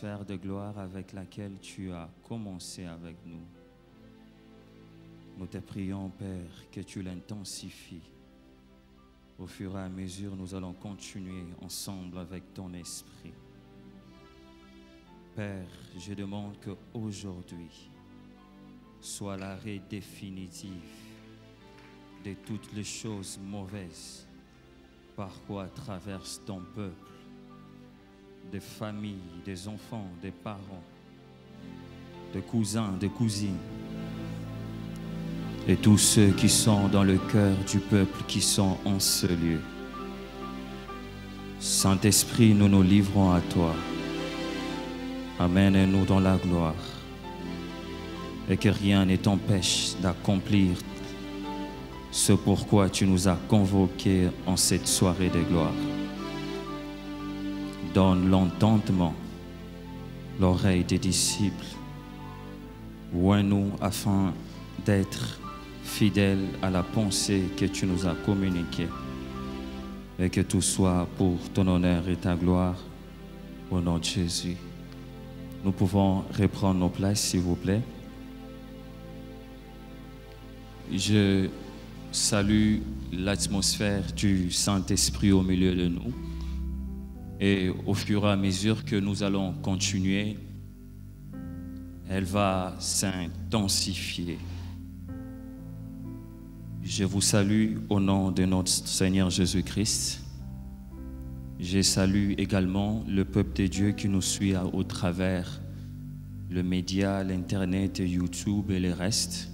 atmosphère de gloire avec laquelle tu as commencé avec nous. Nous te prions, Père, que tu l'intensifies. Au fur et à mesure, nous allons continuer ensemble avec ton esprit. Père, je demande qu'aujourd'hui soit l'arrêt définitif de toutes les choses mauvaises par quoi traverse ton peuple, des familles, des enfants, des parents, des cousins, des cousines, et tous ceux qui sont dans le cœur du peuple qui sont en ce lieu. Saint-Esprit, nous nous livrons à toi. Amène-nous dans la gloire et que rien ne t'empêche d'accomplir ce pourquoi tu nous as convoqués en cette soirée de gloire. Donne l'entendement, l'oreille des disciples. Oins-nous afin d'être fidèles à la pensée que tu nous as communiquée et que tout soit pour ton honneur et ta gloire. Au nom de Jésus. Nous pouvons reprendre nos places, s'il vous plaît. Je salue l'atmosphère du Saint-Esprit au milieu de nous. Et au fur et à mesure que nous allons continuer, elle va s'intensifier. Je vous salue au nom de notre Seigneur Jésus-Christ. Je salue également le peuple de Dieu qui nous suit au travers le média, l'Internet, YouTube et le reste.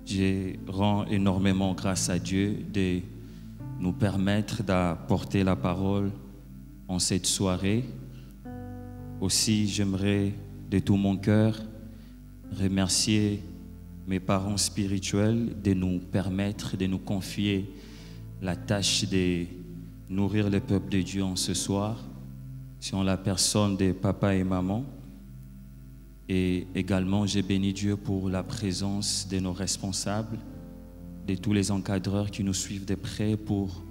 Je rends énormément grâce à Dieu de nous permettre d'apporter la parole en cette soirée. Aussi, j'aimerais de tout mon cœur remercier mes parents spirituels de nous permettre, de nous confier la tâche de nourrir le peuple de Dieu en ce soir, sur la personne de papa et maman. Et également, j'ai béni Dieu pour la présence de nos responsables, de tous les encadreurs qui nous suivent de près pour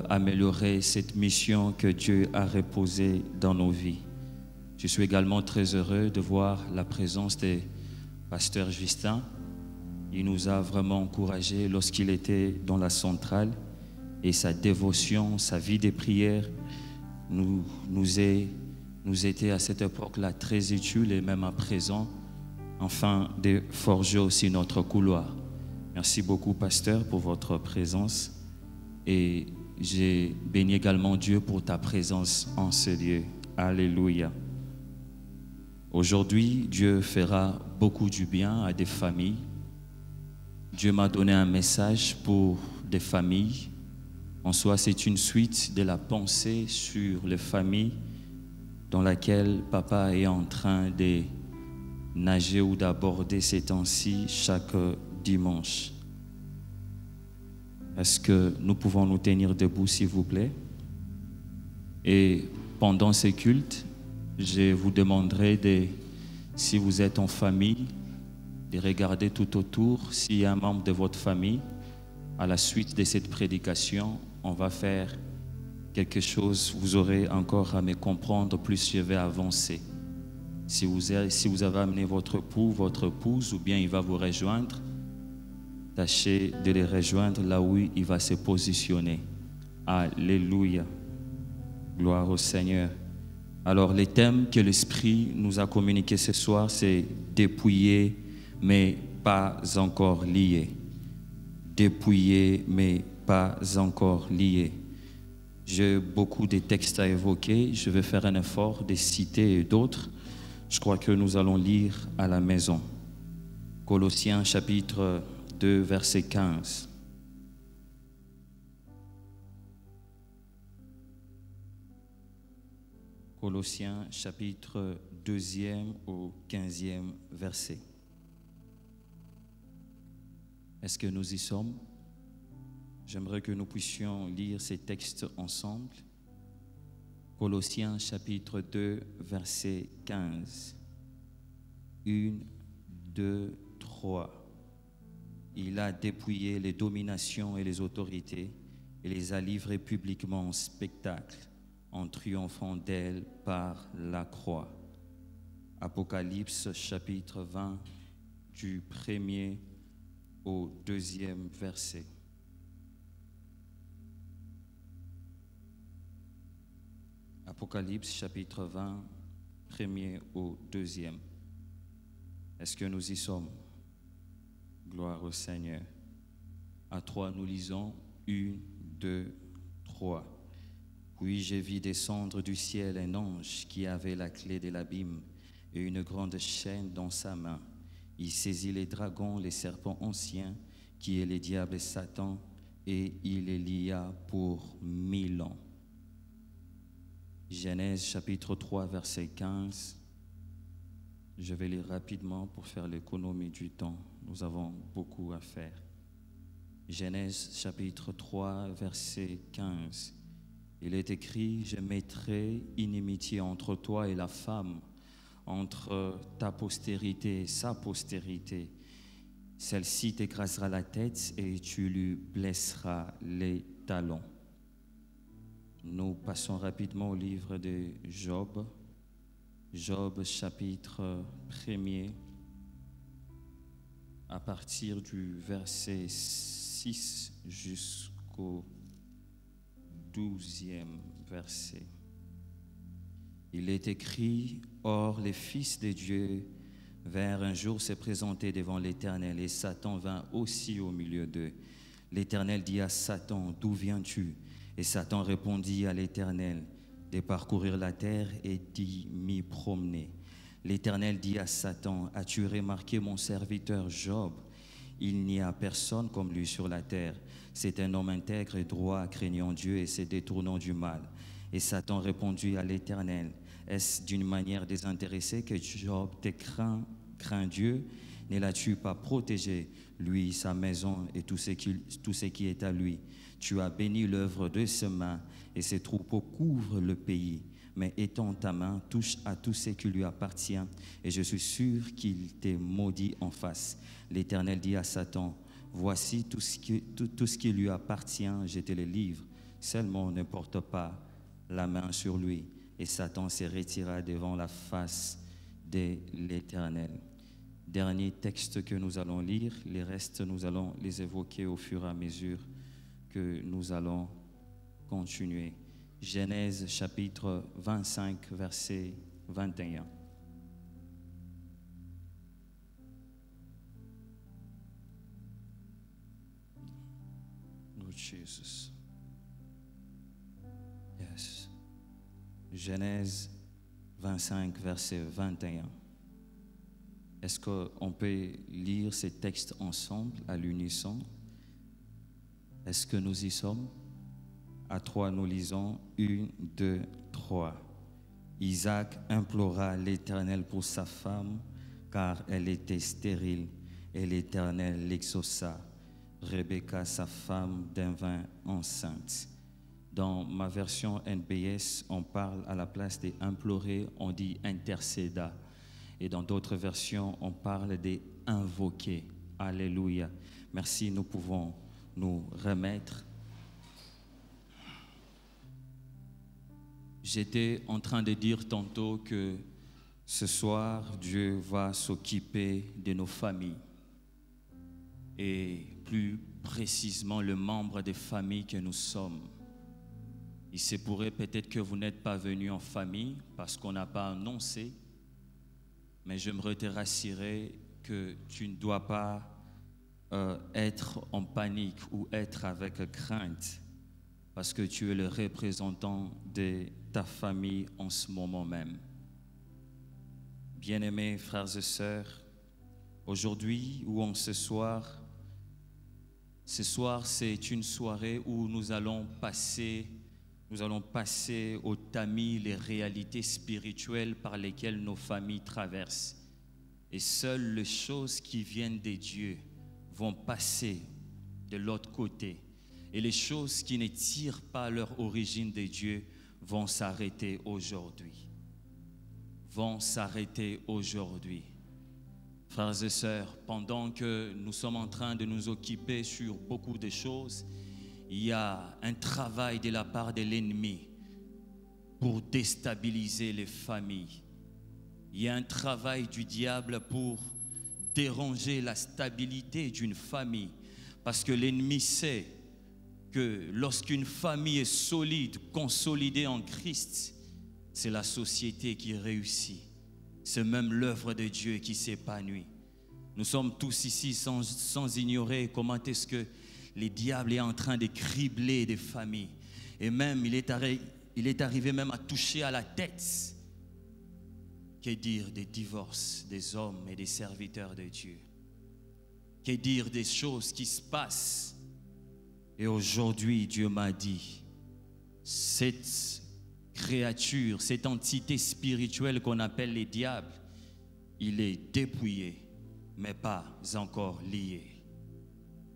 améliorer cette mission que Dieu a reposée dans nos vies. Je suis également très heureux de voir la présence de pasteur Justin. Il nous a vraiment encouragés lorsqu'il était dans la centrale et sa dévotion, sa vie de prière nous était à cette époque-là très utile et même à présent, afin de forger aussi notre couloir. Merci beaucoup, pasteur, pour votre présence et j'ai béni également Dieu pour ta présence en ce lieu. Alléluia. Aujourd'hui, Dieu fera beaucoup du bien à des familles. Dieu m'a donné un message pour des familles. En soi, c'est une suite de la pensée sur les familles dans laquelle papa est en train de nager ou d'aborder ces temps-ci chaque dimanche. Est-ce que nous pouvons nous tenir debout, s'il vous plaît? Et pendant ces cultes, je vous demanderai, si vous êtes en famille, de regarder tout autour s'il y a un membre de votre famille. À la suite de cette prédication, on va faire quelque chose, vous aurez encore à me comprendre, plus je vais avancer. Si vous avez amené votre époux, votre épouse, ou bien il va vous rejoindre, tâchez de les rejoindre là où il va se positionner. Alléluia. Gloire au Seigneur. Alors, les thèmes que l'Esprit nous a communiqués ce soir, c'est dépouillé, mais pas encore lié. Dépouillé, mais pas encore lié. J'ai beaucoup de textes à évoquer. Je vais faire un effort de citer d'autres. Je crois que nous allons lire à la maison. Colossiens chapitre 2, verset 15. Colossiens chapitre 2e au 15e verset. Est-ce que nous y sommes? J'aimerais que nous puissions lire ces textes ensemble. Colossiens chapitre 2, verset 15. 1, 2, 3. Il a dépouillé les dominations et les autorités et les a livrées publiquement en spectacle en triomphant d'elle par la croix. Apocalypse chapitre 20 du 1er au 2e verset. Apocalypse chapitre 20, 1er au 2e. Est-ce que nous y sommes? Gloire au Seigneur. À 3, nous lisons 1, 2, 3. Puis j'ai vu descendre du ciel un ange qui avait la clé de l'abîme et une grande chaîne dans sa main. Il saisit les dragons, les serpents anciens, qui est le diable et Satan, et il les lia pour 1000 ans. Genèse chapitre 3, verset 15. Je vais lire rapidement pour faire l'économie du temps. Nous avons beaucoup à faire. Genèse chapitre 3, verset 15. Il est écrit, je mettrai inimitié entre toi et la femme, entre ta postérité et sa postérité. Celle-ci t'écrasera la tête et tu lui blesseras les talons. Nous passons rapidement au livre de Job. Job chapitre 1er, à partir du verset 6 jusqu'au 12e verset. Il est écrit, or les fils de Dieu vinrent un jour se présenter devant l'Éternel, et Satan vint aussi au milieu d'eux. L'Éternel dit à Satan, d'où viens-tu? Et Satan répondit à l'Éternel, de parcourir la terre et d'y m'y promener. L'Éternel dit à Satan, as-tu remarqué mon serviteur Job? Il n'y a personne comme lui sur la terre. C'est un homme intègre et droit, craignant Dieu et se détournant du mal. Et Satan répondit à l'Éternel, est-ce d'une manière désintéressée que Job te craint Dieu? Ne l'as-tu pas protégé, lui, sa maison et tout ce qui est à lui? Tu as béni l'œuvre de ses mains et ses troupeaux couvrent le pays. Mais étends ta main, touche à tout ce qui lui appartient et je suis sûr qu'il t'est maudit en face. L'Éternel dit à Satan, voici tout ce qui lui appartient, je te le livre. Seulement ne porte pas la main sur lui. Et Satan se retira devant la face de l'Éternel. Dernier texte que nous allons lire, les restes nous allons les évoquer au fur et à mesure que nous allons continuer. Genèse chapitre 25, verset 21. Oh Jesus. Yes. Genèse 25, verset 21. Est-ce qu'on peut lire ces textes ensemble, à l'unisson? Est-ce que nous y sommes? À 3, nous lisons 1, 2, 3. Isaac implora l'Éternel pour sa femme, car elle était stérile, et l'Éternel l'exauça. Rebecca, sa femme, devint enceinte. Dans ma version NBS, on parle à la place d'implorer, on dit intercéda. Et dans d'autres versions, on parle d'invoquer. Alléluia. Merci, nous pouvons nous remettre. J'étais en train de dire tantôt que ce soir, Dieu va s'occuper de nos familles. Et plus précisément, le membre des familles que nous sommes. Il se pourrait peut-être que vous n'êtes pas venus en famille parce qu'on n'a pas annoncé. Mais j'aimerais te rassurer que tu ne dois pas être en panique ou être avec crainte parce que tu es le représentant de ta famille en ce moment même. Bien-aimés frères et sœurs, aujourd'hui ou en ce soir c'est une soirée où nous allons passer au tamis les réalités spirituelles par lesquelles nos familles traversent. Et seules les choses qui viennent de Dieu vont passer de l'autre côté. Et les choses qui ne tirent pas leur origine de Dieu vont s'arrêter aujourd'hui. Frères et sœurs, pendant que nous sommes en train de nous occuper sur beaucoup de choses, il y a un travail de la part de l'ennemi pour déstabiliser les familles. Il y a un travail du diable pour déranger la stabilité d'une famille. Parce que l'ennemi sait que lorsqu'une famille est solide, consolidée en Christ, c'est la société qui réussit. C'est même l'œuvre de Dieu qui s'épanouit. Nous sommes tous ici sans ignorer comment est-ce que le diable est en train de cribler des familles. Et même, il est arrivé même à toucher à la tête. Que dire des divorces des hommes et des serviteurs de Dieu? Que dire des choses qui se passent? Et aujourd'hui, Dieu m'a dit, cette créature, cette entité spirituelle qu'on appelle les diables, il est dépouillé, mais pas encore lié.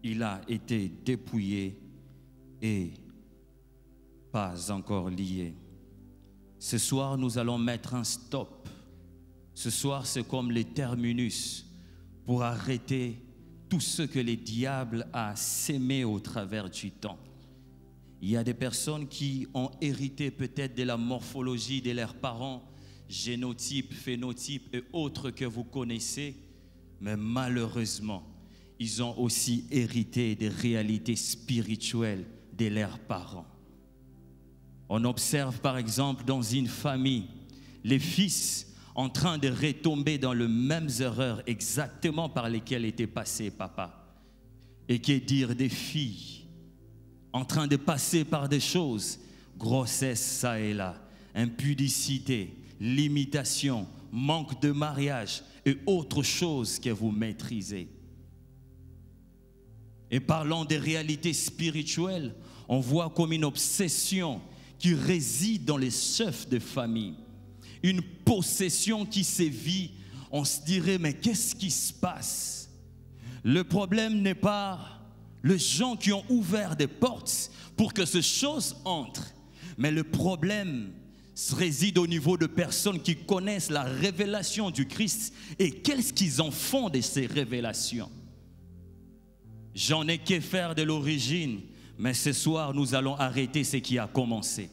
Il a été dépouillé et pas encore lié. Ce soir, nous allons mettre un stop. Ce soir, c'est comme les terminus pour arrêter tout ce que le diable a sémé au travers du temps. Il y a des personnes qui ont hérité peut-être de la morphologie de leurs parents, génotype, phénotype et autres que vous connaissez, mais malheureusement, ils ont aussi hérité des réalités spirituelles de leurs parents. On observe par exemple dans une famille, les fils en train de retomber dans les mêmes erreurs exactement par lesquelles était passé papa. Et que dire des filles en train de passer par des choses, grossesse ça et là, impudicité, limitation, manque de mariage et autres choses que vous maîtrisez. Et parlant des réalités spirituelles, on voit comme une obsession qui réside dans les chefs de famille. Une possession qui sévit, on se dirait, mais qu'est-ce qui se passe? Le problème n'est pas les gens qui ont ouvert des portes pour que ces choses entrent, mais le problème réside au niveau de personnes qui connaissent la révélation du Christ et qu'est-ce qu'ils en font de ces révélations. J'en ai qu'à faire de l'origine, mais ce soir, nous allons arrêter ce qui a commencé.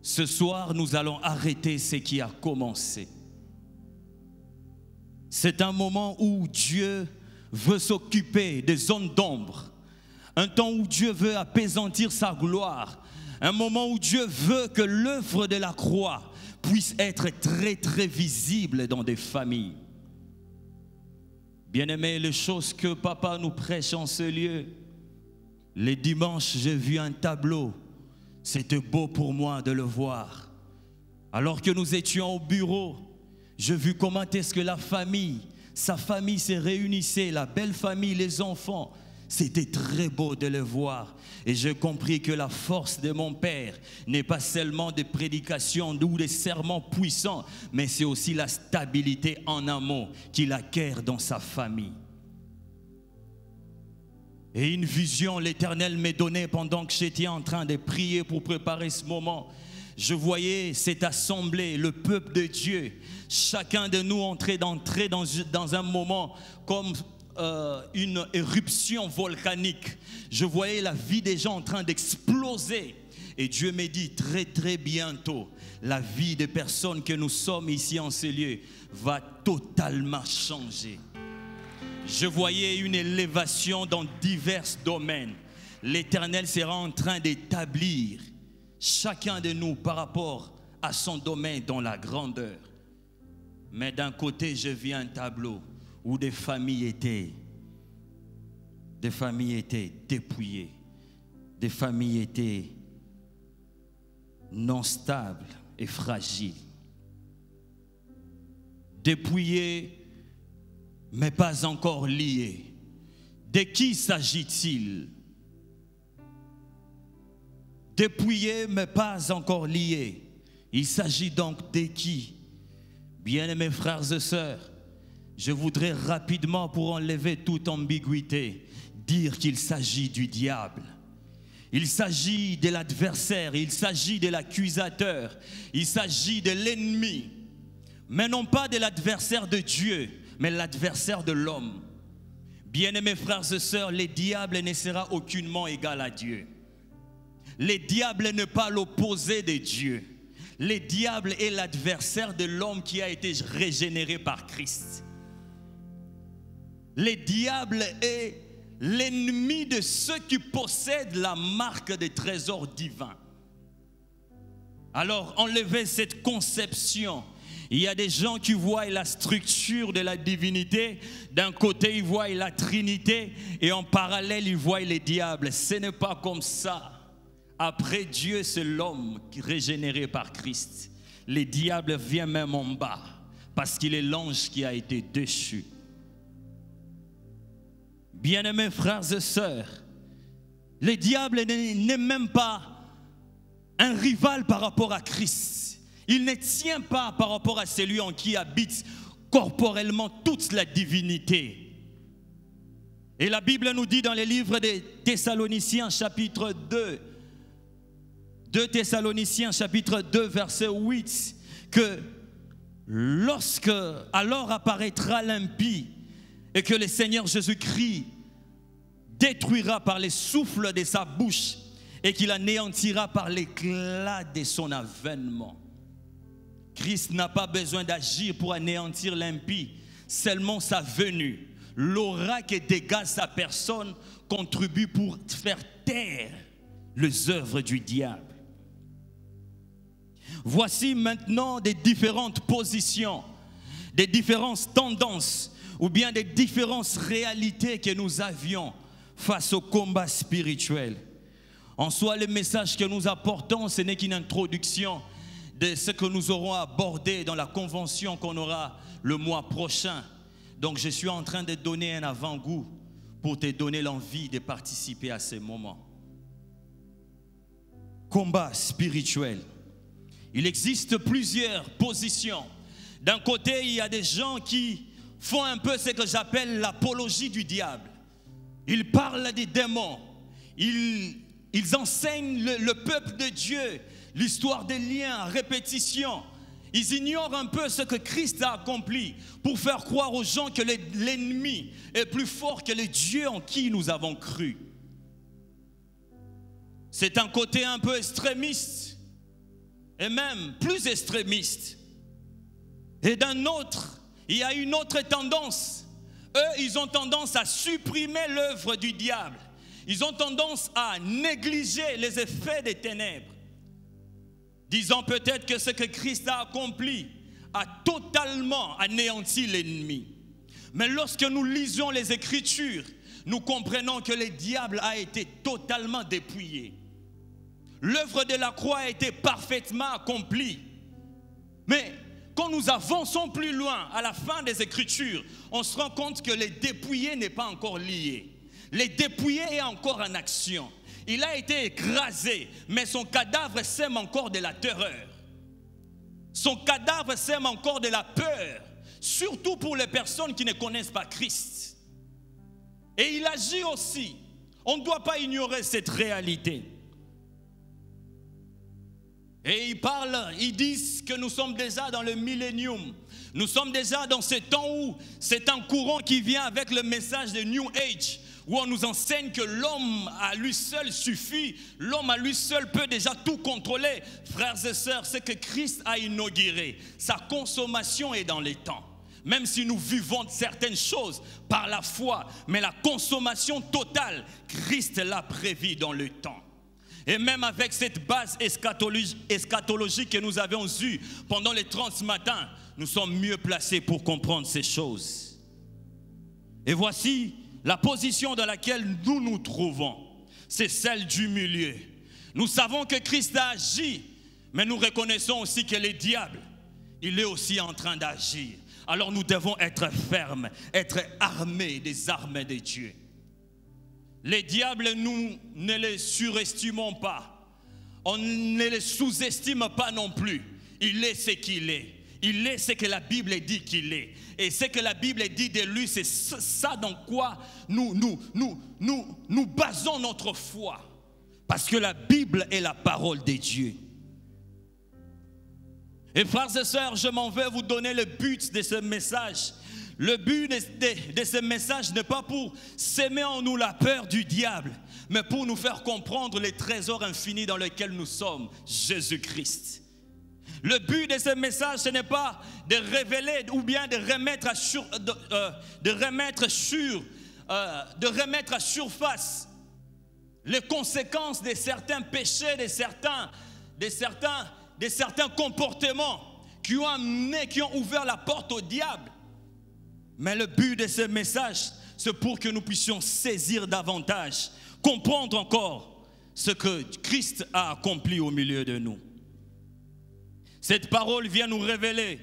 Ce soir, nous allons arrêter ce qui a commencé. C'est un moment où Dieu veut s'occuper des zones d'ombre. Un temps où Dieu veut apaisantir sa gloire. Un moment où Dieu veut que l'œuvre de la croix puisse être très très visible dans des familles. Bien-aimés, les choses que papa nous prêche en ce lieu. Les dimanches, j'ai vu un tableau. C'était beau pour moi de le voir. Alors que nous étions au bureau, j'ai vu comment est-ce que la famille, sa famille se réunissait, la belle famille, les enfants. C'était très beau de le voir. Et j'ai compris que la force de mon Père n'est pas seulement des prédications ou des sermons puissants, mais c'est aussi la stabilité en amour qu'il acquiert dans sa famille. Et une vision, l'Éternel m'est donnée pendant que j'étais en train de prier pour préparer ce moment. Je voyais cette assemblée, le peuple de Dieu, chacun de nous entrer dans un moment comme une éruption volcanique. Je voyais la vie des gens en train d'exploser. Et Dieu me dit très très bientôt, la vie des personnes que nous sommes ici en ce lieu va totalement changer. Je voyais une élévation dans divers domaines. L'Éternel sera en train d'établir chacun de nous par rapport à son domaine dans la grandeur. Mais d'un côté, je vis un tableau où des familles étaient dépouillées, des familles étaient non stables et fragiles. Dépouillées, mais pas encore liées. De qui s'agit-il? Dépouillées, mais pas encore liées. Il s'agit donc de qui? Bien-aimés frères et sœurs, je voudrais rapidement, pour enlever toute ambiguïté, dire qu'il s'agit du diable. Il s'agit de l'adversaire, il s'agit de l'accusateur, il s'agit de l'ennemi. Mais non pas de l'adversaire de Dieu, mais l'adversaire de l'homme. Bien-aimés frères et sœurs, le diable ne sera aucunement égal à Dieu. Le diable n'est pas l'opposé de Dieu. Le diable est l'adversaire de l'homme qui a été régénéré par Christ. Le diable est l'ennemi de ceux qui possèdent la marque des trésors divins. Alors, enlevez cette conception. Il y a des gens qui voient la structure de la divinité. D'un côté, ils voient la Trinité. Et en parallèle, ils voient les diables. Ce n'est pas comme ça. Après Dieu, c'est l'homme régénéré par Christ. Les diables viennent même en bas. Parce qu'il est l'ange qui a été déchu. Bien-aimés frères et sœurs, le diable n'est même pas un rival par rapport à Christ. Il ne tient pas par rapport à celui en qui habite corporellement toute la divinité. Et la Bible nous dit dans les livres des Thessaloniciens chapitre 2, 2 Thessaloniciens chapitre 2 verset 8, que lorsque alors apparaîtra l'impie et que le Seigneur Jésus-Christ détruira par les souffles de sa bouche et qu'il anéantira par l'éclat de son avènement. Christ n'a pas besoin d'agir pour anéantir l'impie, seulement sa venue, l'aura qui dégage sa personne contribue pour faire taire les œuvres du diable. Voici maintenant des différentes positions, des différentes tendances ou bien des différentes réalités que nous avions face au combat spirituel. En soi, le message que nous apportons, ce n'est qu'une introduction de ce que nous aurons abordé dans la convention qu'on aura le mois prochain. Donc je suis en train de donner un avant-goût pour te donner l'envie de participer à ces moments. Combat spirituel. Il existe plusieurs positions. D'un côté, il y a des gens qui font un peu ce que j'appelle l'apologie du diable. Ils parlent des démons. Ils enseignent le peuple de Dieu l'histoire des liens à répétition. Ils ignorent un peu ce que Christ a accompli pour faire croire aux gens que l'ennemi est plus fort que le Dieu en qui nous avons cru. C'est un côté un peu extrémiste et même plus extrémiste. Et d'un autre, il y a une autre tendance. Eux, ils ont tendance à supprimer l'œuvre du diable. Ils ont tendance à négliger les effets des ténèbres, disant peut-être que ce que Christ a accompli a totalement anéanti l'ennemi. Mais lorsque nous lisons les Écritures, nous comprenons que le diable a été totalement dépouillé. L'œuvre de la croix a été parfaitement accomplie. Mais quand nous avançons plus loin, à la fin des Écritures, on se rend compte que le dépouillé n'est pas encore lié. Le dépouillé est encore en action. Il a été écrasé, mais son cadavre sème encore de la terreur. Son cadavre sème encore de la peur, surtout pour les personnes qui ne connaissent pas Christ. Et il agit aussi. On ne doit pas ignorer cette réalité. Et ils disent que nous sommes déjà dans le millénium. Nous sommes déjà dans ce temps où c'est un courant qui vient avec le message de New Age, où on nous enseigne que l'homme à lui seul suffit, l'homme à lui seul peut déjà tout contrôler. Frères et sœurs, ce que Christ a inauguré, sa consommation est dans les temps. Même si nous vivons certaines choses par la foi, mais la consommation totale, Christ l'a prévue dans le temps. Et même avec cette base eschatologique que nous avons eue pendant les 30 matins, nous sommes mieux placés pour comprendre ces choses. Et voici la position dans laquelle nous nous trouvons, c'est celle du milieu. Nous savons que Christ a agi, mais nous reconnaissons aussi que le diable, il est aussi en train d'agir. Alors nous devons être fermes, être armés des armes de Dieu. Les diables, nous ne les surestimons pas. On ne les sous-estime pas non plus. Il est ce qu'il est. Il est ce que la Bible dit qu'il est. Et ce que la Bible dit de lui, c'est ça dans quoi nous basons notre foi. Parce que la Bible est la parole de Dieu. Et frères et sœurs, je m'en vais vous donner le but de ce message. Le but de ce message n'est pas pour s'aimer en nous la peur du diable, mais pour nous faire comprendre les trésors infinis dans lesquels nous sommes, Jésus-Christ. Le but de ce message, ce n'est pas de révéler ou bien de remettre à surface les conséquences de certains péchés, de certains comportements qui ont ouvert la porte au diable. Mais le but de ce message, c'est pour que nous puissions saisir davantage, comprendre encore ce que Christ a accompli au milieu de nous. Cette parole vient nous révéler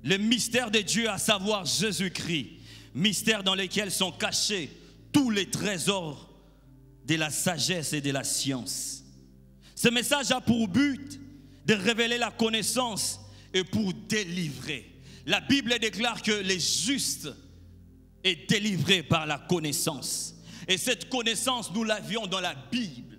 le mystère de Dieu, à savoir Jésus-Christ, mystère dans lequel sont cachés tous les trésors de la sagesse et de la science. Ce message a pour but de révéler la connaissance et pour délivrer. La Bible déclare que les justes est délivré par la connaissance. Et cette connaissance, nous l'avions dans la Bible.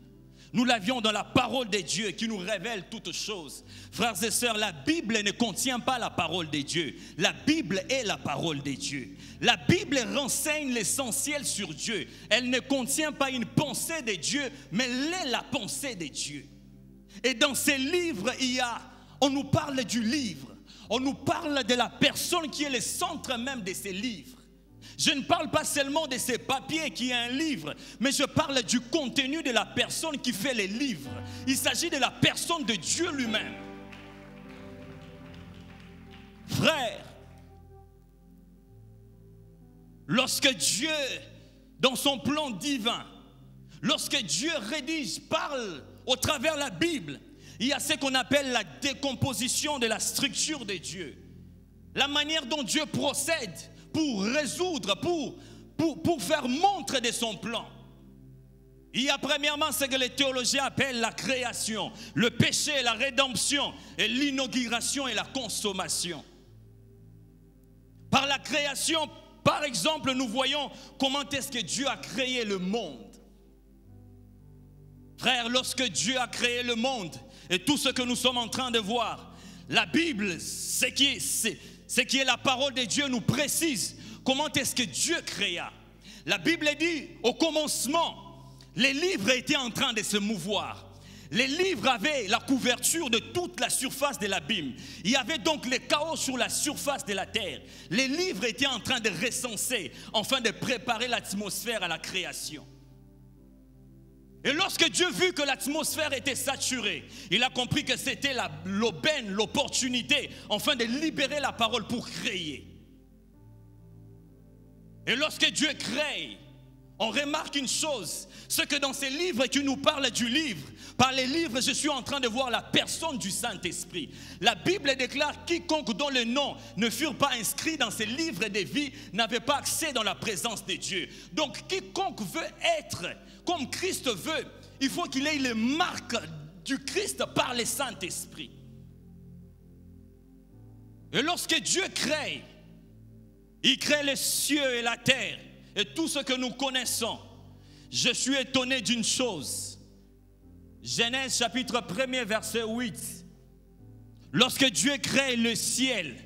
Nous l'avions dans la parole de Dieu qui nous révèle toutes choses. Frères et sœurs, la Bible ne contient pas la parole de Dieu. La Bible est la parole de Dieu. La Bible renseigne l'essentiel sur Dieu. Elle ne contient pas une pensée de Dieu, mais elle est la pensée de Dieu. Et dans ces livres, on nous parle du livre. On nous parle de la personne qui est le centre même de ces livres. Je ne parle pas seulement de ces papiers qui est un livre, mais je parle du contenu de la personne qui fait les livres. Il s'agit de la personne de Dieu lui-même. Frère, lorsque Dieu, dans son plan divin, lorsque Dieu rédige, parle au travers de la Bible, il y a ce qu'on appelle la décomposition de la structure de Dieu. La manière dont Dieu procède pour résoudre, pour faire montre de son plan. Il y a premièrement ce que les théologiens appellent la création, le péché, la rédemption, et l'inauguration et la consommation. Par la création, par exemple, nous voyons comment est-ce que Dieu a créé le monde. Frère, lorsque Dieu a créé le monde et tout ce que nous sommes en train de voir, la Bible, ce qui est la parole de Dieu, nous précise comment est-ce que Dieu créa. La Bible dit, au commencement, les livres étaient en train de se mouvoir. Les livres avaient la couverture de toute la surface de l'abîme. Il y avait donc le chaos sur la surface de la terre. Les livres étaient en train de recenser, afin de préparer l'atmosphère à la création. Et lorsque Dieu vit que l'atmosphère était saturée, il a compris que c'était l'aubaine, l'opportunité, afin de libérer la parole pour créer. Et lorsque Dieu crée, on remarque une chose, c'est que dans ces livres qui nous parlent du livre, par les livres, je suis en train de voir la personne du Saint-Esprit. La Bible déclare, quiconque dont les noms ne furent pas inscrits dans ces livres de vie n'avait pas accès dans la présence de Dieu. Donc quiconque veut être comme Christ veut, il faut qu'il ait les marques du Christ par le Saint-Esprit. Et lorsque Dieu crée, il crée les cieux et la terre et tout ce que nous connaissons. Je suis étonné d'une chose. Genèse chapitre 1er verset 8. Lorsque Dieu crée le ciel,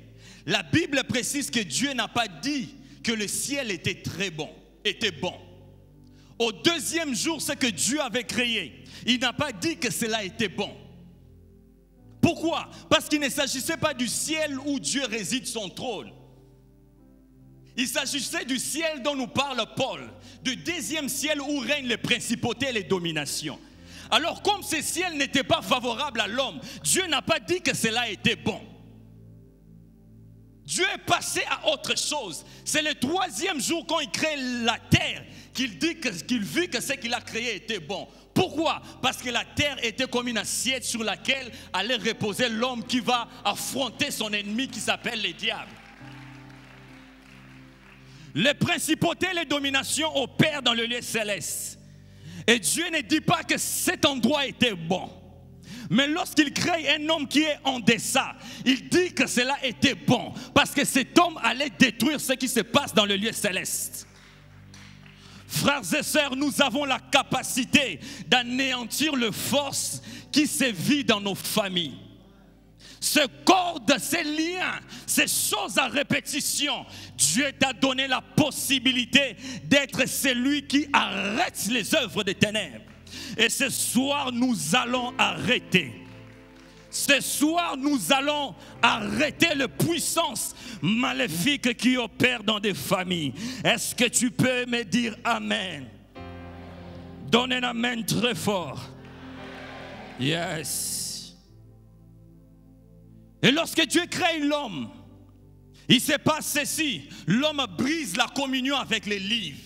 la Bible précise que Dieu n'a pas dit que le ciel était très bon, était bon. Au deuxième jour, ce que Dieu avait créé, il n'a pas dit que cela était bon. Pourquoi? Parce qu'il ne s'agissait pas du ciel où Dieu réside son trône. Il s'agissait du ciel dont nous parle Paul, du deuxième ciel où règnent les principautés et les dominations. Alors comme ce ciel n'était pas favorable à l'homme, Dieu n'a pas dit que cela était bon. Dieu est passé à autre chose. C'est le troisième jour quand il crée la terre qu'il dit qu'il vit que ce qu'il a créé était bon. Pourquoi? Parce que la terre était comme une assiette sur laquelle allait reposer l'homme qui va affronter son ennemi qui s'appelle le diable. Les principautés et les dominations opèrent dans le lieu céleste. Et Dieu ne dit pas que cet endroit était bon. Mais lorsqu'il crée un homme qui est en deçà, il dit que cela était bon. Parce que cet homme allait détruire ce qui se passe dans le lieu céleste. Frères et sœurs, nous avons la capacité d'anéantir les forces qui sévissent dans nos familles. ces cordes, ces liens, ces choses à répétition, Dieu t'a donné la possibilité d'être celui qui arrête les œuvres des ténèbres. Et ce soir, nous allons arrêter. Ce soir, nous allons arrêter les puissances maléfiques qui opèrent dans des familles. Est-ce que tu peux me dire Amen? Donne un Amen très fort. Yes. Et lorsque Dieu crée l'homme, il se passe ceci. L'homme brise la communion avec les livres.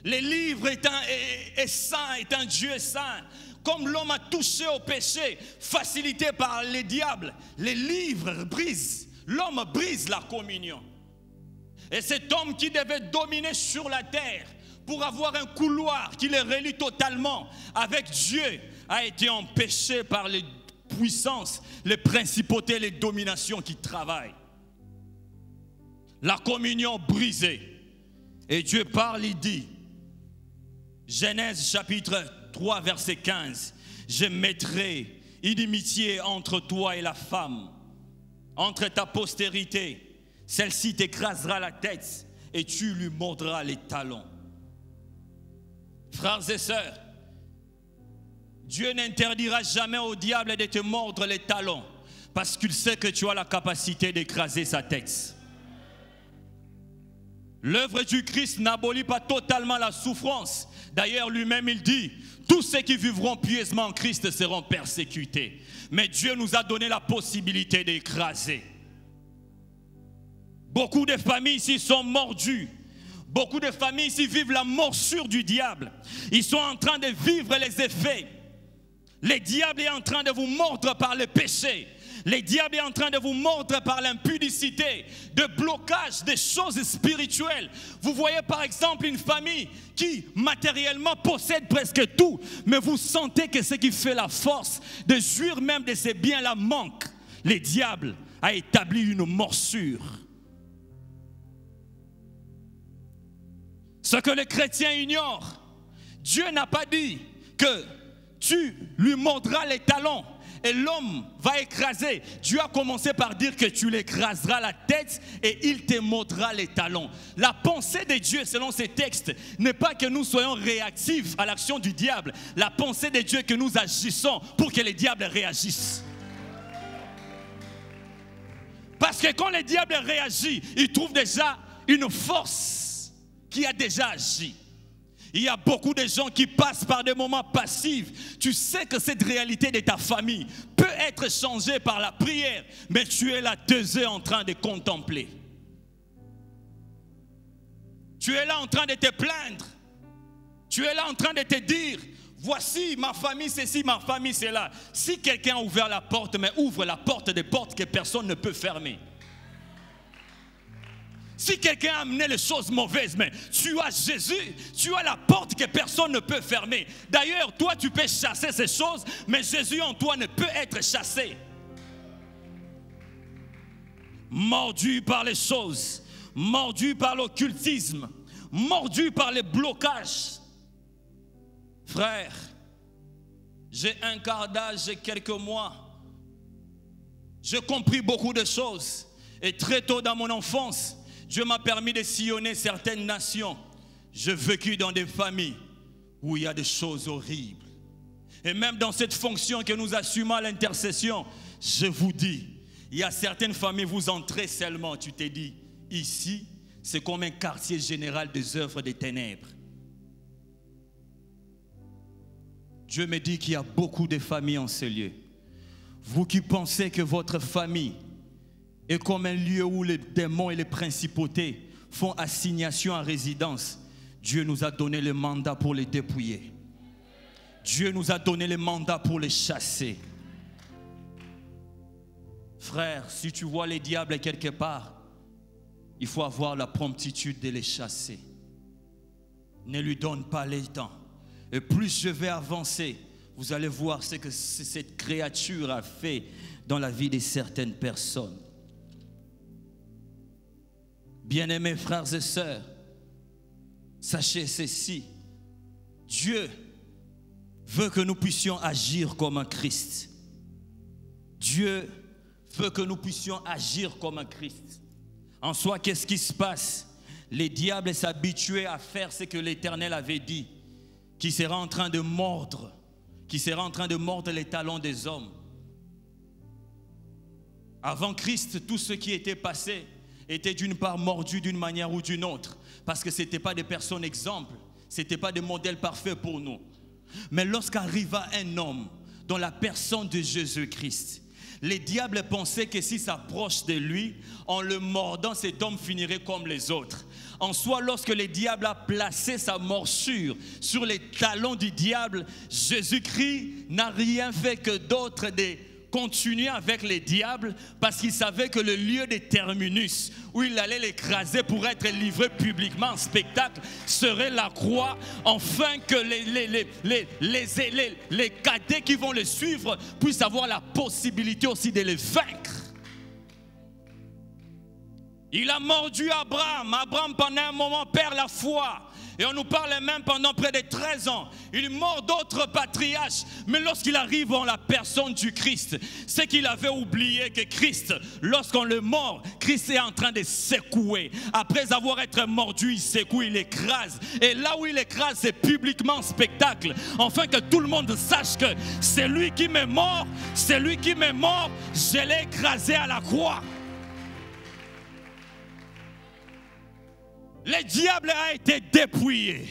Les livres est saint, est un Dieu saint. Comme l'homme a touché au péché, facilité par les diables, les livres brisent. L'homme brise la communion. Et cet homme qui devait dominer sur la terre pour avoir un couloir qui le relie totalement avec Dieu a été empêché par les puissances, les principautés, les dominations qui travaillent. La communion brisée. Et Dieu parle, il dit, Genèse chapitre 3 verset 15, je mettrai inimitié entre toi et la femme, entre ta postérité, celle-ci t'écrasera la tête et tu lui mordras les talons. Frères et sœurs, Dieu n'interdira jamais au diable de te mordre les talons parce qu'il sait que tu as la capacité d'écraser sa tête. L'œuvre du Christ n'abolit pas totalement la souffrance. D'ailleurs, lui-même, il dit, tous ceux qui vivront pieusement en Christ seront persécutés. Mais Dieu nous a donné la possibilité d'écraser. Beaucoup de familles ici sont mordues. Beaucoup de familles ici vivent la morsure du diable. Ils sont en train de vivre les effets. Le diable est en train de vous mordre par le péché. Le diable est en train de vous mordre par l'impudicité, de blocage des choses spirituelles. Vous voyez par exemple une famille qui matériellement possède presque tout, mais vous sentez que ce qui fait la force de jouir même de ces biens-là manque. Le diable a établi une morsure. Ce que les chrétiens ignorent, Dieu n'a pas dit que tu lui mordras les talons et l'homme va écraser. Dieu a commencé par dire que tu l'écraseras la tête et il te mordra les talons. La pensée de Dieu selon ces textes n'est pas que nous soyons réactifs à l'action du diable. La pensée de Dieu est que nous agissons pour que le diable réagisse. Parce que quand le diable réagit, il trouve déjà une force qui a déjà agi. Il y a beaucoup de gens qui passent par des moments passifs. Tu sais que cette réalité de ta famille peut être changée par la prière, mais tu es là 2 heures en train de contempler. Tu es là en train de te plaindre. Tu es là en train de te dire, voici ma famille ceci, ma famille cela. Si quelqu'un a ouvert la porte, mais ouvre la porte des portes que personne ne peut fermer. Si quelqu'un a amené les choses mauvaises, mais tu as Jésus, tu as la porte que personne ne peut fermer. D'ailleurs, toi tu peux chasser ces choses, mais Jésus en toi ne peut être chassé. Mordu par les choses, mordu par l'occultisme, mordu par les blocages. Frère, j'ai un quart d'âge, j'ai quelques mois. J'ai compris beaucoup de choses. Et très tôt dans mon enfance, Dieu m'a permis de sillonner certaines nations. J'ai vécu dans des familles où il y a des choses horribles. Et même dans cette fonction que nous assumons à l'intercession, je vous dis, il y a certaines familles, vous entrez seulement, tu t'es dit, ici, c'est comme un quartier général des œuvres des ténèbres. Dieu me dit qu'il y a beaucoup de familles en ce lieu. Vous qui pensez que votre famille est comme un lieu où les démons et les principautés font assignation à résidence, Dieu nous a donné le mandat pour les dépouiller. Dieu nous a donné le mandat pour les chasser. Frère, si tu vois les diables quelque part, il faut avoir la promptitude de les chasser. Ne lui donne pas le temps. Et plus je vais avancer, vous allez voir ce que cette créature a fait dans la vie de certaines personnes. Bien-aimés frères et sœurs, sachez ceci, Dieu veut que nous puissions agir comme un Christ. Dieu veut que nous puissions agir comme un Christ. En soi, qu'est-ce qui se passe? Les diables s'habituaient à faire ce que l'Éternel avait dit, qui sera en train de mordre, les talons des hommes. Avant Christ, tout ce qui était passé était d'une part mordu d'une manière ou d'une autre, parce que ce n'étaient pas des personnes exemples, ce n'étaient pas des modèles parfaits pour nous. Mais lorsqu'arriva un homme dans la personne de Jésus-Christ, les diables pensaient que s'ils s'approchent de lui, en le mordant, cet homme finirait comme les autres. En soi, lorsque le diable a placé sa morsure sur les talons du diable, Jésus-Christ n'a rien fait que d'autre de continuer avec les diables, parce qu'il savait que le lieu des terminus où il allait l'écraser pour être livré publiquement en spectacle serait la croix, afin que les cadets qui vont le suivre puissent avoir la possibilité aussi de les vaincre. Il a mordu Abraham. Abraham pendant un moment perd la foi. Et on nous parle même pendant près de 13 ans. Il mord d'autres patriarches. Mais lorsqu'il arrive en la personne du Christ, c'est qu'il avait oublié que Christ, lorsqu'on le mord, Christ est en train de secouer. Après avoir été mordu, il secoue, il écrase. Et là où il écrase, c'est publiquement spectacle. Afin que tout le monde sache que c'est lui qui m'est mort, je l'ai écrasé à la croix. Le diable a été dépouillé.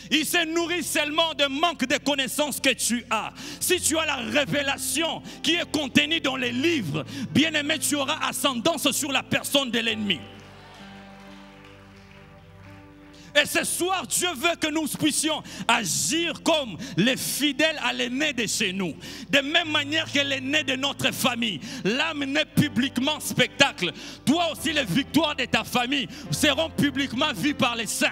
Il se nourrit seulement de manque de connaissances que tu as. Si tu as la révélation qui est contenue dans les livres, bien-aimé, tu auras ascendance sur la personne de l'ennemi. Et ce soir, Dieu veut que nous puissions agir comme les fidèles à l'aîné de chez nous. De même manière que l'aîné de notre famille. L'amener publiquement spectacle. Toi aussi, les victoires de ta famille seront publiquement vues par les saints.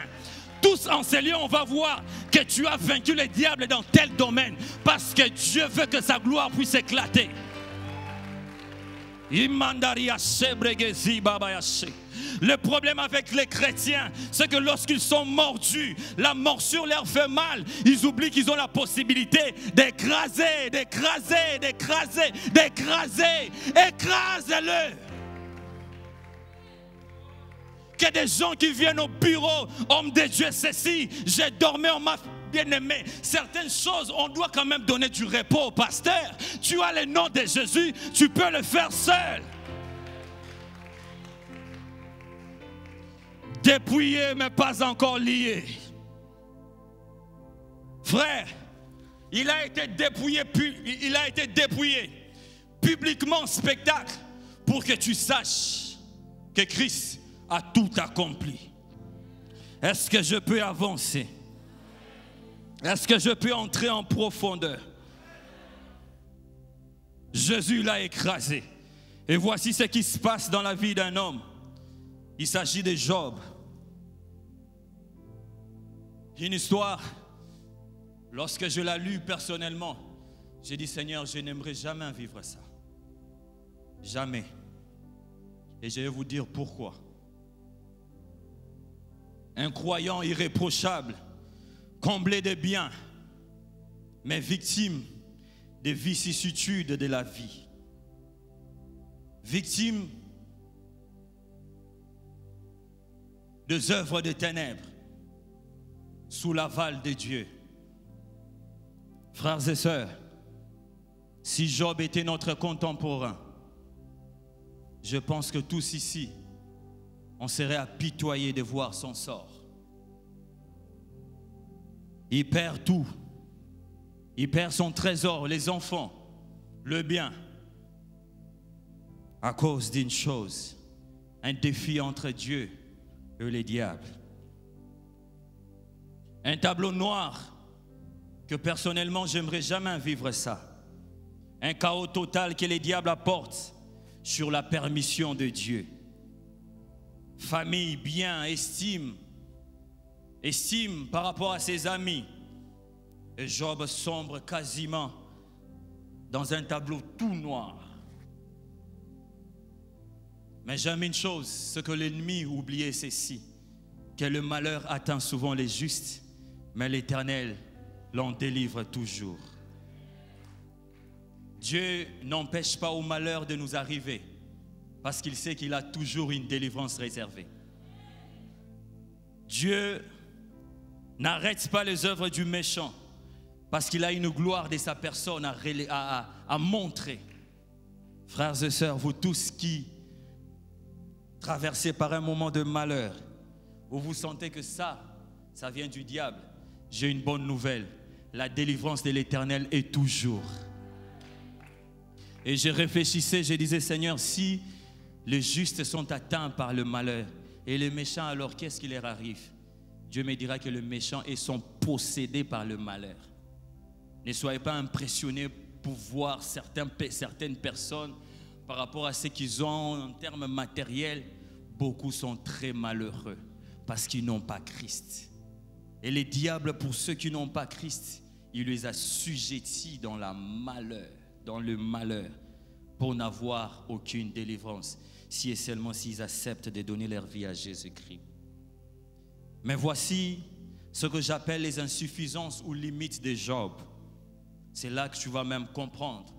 Tous en ces lieux, on va voir que tu as vaincu le diable dans tel domaine. Parce que Dieu veut que sa gloire puisse éclater. Le problème avec les chrétiens, c'est que lorsqu'ils sont mordus, la morsure leur fait mal. Ils oublient qu'ils ont la possibilité d'écraser. Écrase-le. Que des gens qui viennent au bureau, homme de Dieu, ceci, j'ai dormi, on m'a bien aimé. Certaines choses, on doit quand même donner du repos au pasteur. Tu as le nom de Jésus, tu peux le faire seul. Dépouillé mais pas encore lié. Frère, il a été dépouillé publiquement en spectacle pour que tu saches que Christ a tout accompli. Est-ce que je peux avancer? Est-ce que je peux entrer en profondeur? Jésus l'a écrasé. Et voici ce qui se passe dans la vie d'un homme. Il s'agit de Job. Une histoire, lorsque je l'ai lue personnellement, j'ai dit Seigneur, je n'aimerais jamais vivre ça. Jamais. Et je vais vous dire pourquoi. Un croyant irréprochable, comblé de biens, mais victime des vicissitudes de la vie. Victime des œuvres des ténèbres, sous l'aval de Dieu. Frères et sœurs, si Job était notre contemporain, je pense que tous ici, on serait apitoyés de voir son sort. Il perd tout. Il perd son trésor, les enfants, le bien, à cause d'une chose, un défi entre Dieu et les diables. Un tableau noir que personnellement j'aimerais jamais vivre ça. Un chaos total que les diables apportent sur la permission de Dieu. Famille, bien, estime par rapport à ses amis. Et Job sombre quasiment dans un tableau tout noir. Mais j'aime une chose, ce que l'ennemi oubliait, c'est ci, que le malheur atteint souvent les justes, mais l'Éternel l'en délivre toujours. Dieu n'empêche pas au malheur de nous arriver parce qu'il sait qu'il a toujours une délivrance réservée. Dieu n'arrête pas les œuvres du méchant parce qu'il a une gloire de sa personne à montrer. Frères et sœurs, vous tous qui traversez par un moment de malheur, où vous sentez que ça vient du diable, j'ai une bonne nouvelle. La délivrance de l'Éternel est toujours. Et je réfléchissais, je disais, Seigneur, si les justes sont atteints par le malheur, et les méchants, alors qu'est-ce qui leur arrive? Dieu me dira que les méchants sont possédés par le malheur. Ne soyez pas impressionnés pour voir certaines personnes par rapport à ce qu'ils ont en termes matériels. Beaucoup sont très malheureux parce qu'ils n'ont pas Christ. Et les diables, pour ceux qui n'ont pas Christ, il les assujettit dans le malheur, pour n'avoir aucune délivrance, si et seulement s'ils acceptent de donner leur vie à Jésus-Christ. Mais voici ce que j'appelle les insuffisances ou limites de Job. C'est là que tu vas même comprendre.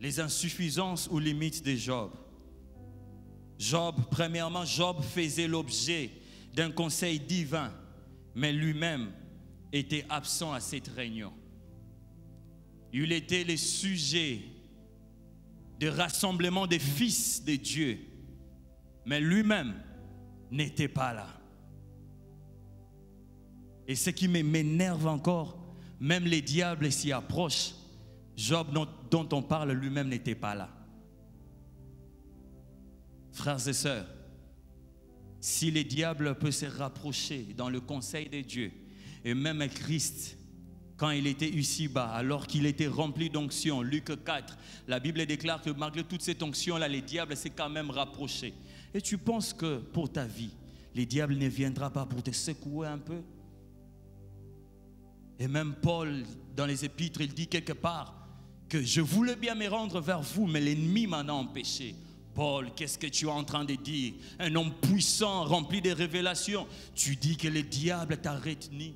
Les insuffisances ou limites de Job. Premièrement, Job faisait l'objet d'un conseil divin, mais lui-même était absent à cette réunion. Il était le sujet de rassemblement des fils de Dieu, mais lui-même n'était pas là. Et ce qui m'énerve encore, même les diables s'y approchent. Job dont on parle lui-même n'était pas là. Frères et sœurs, si les diables peuvent se rapprocher dans le conseil de Dieu, et même Christ, quand il était ici-bas, alors qu'il était rempli d'onction, Luc 4, la Bible déclare que malgré toute cette onction-là, les diables s'est quand même rapproché. Et tu penses que pour ta vie, les diables ne viendront pas pour te secouer un peu? Et même Paul, dans les épîtres, il dit quelque part que je voulais bien me rendre vers vous, mais l'ennemi m'en a empêché. Paul, qu'est-ce que tu es en train de dire? Un homme puissant, rempli de révélations. Tu dis que le diable t'a retenu.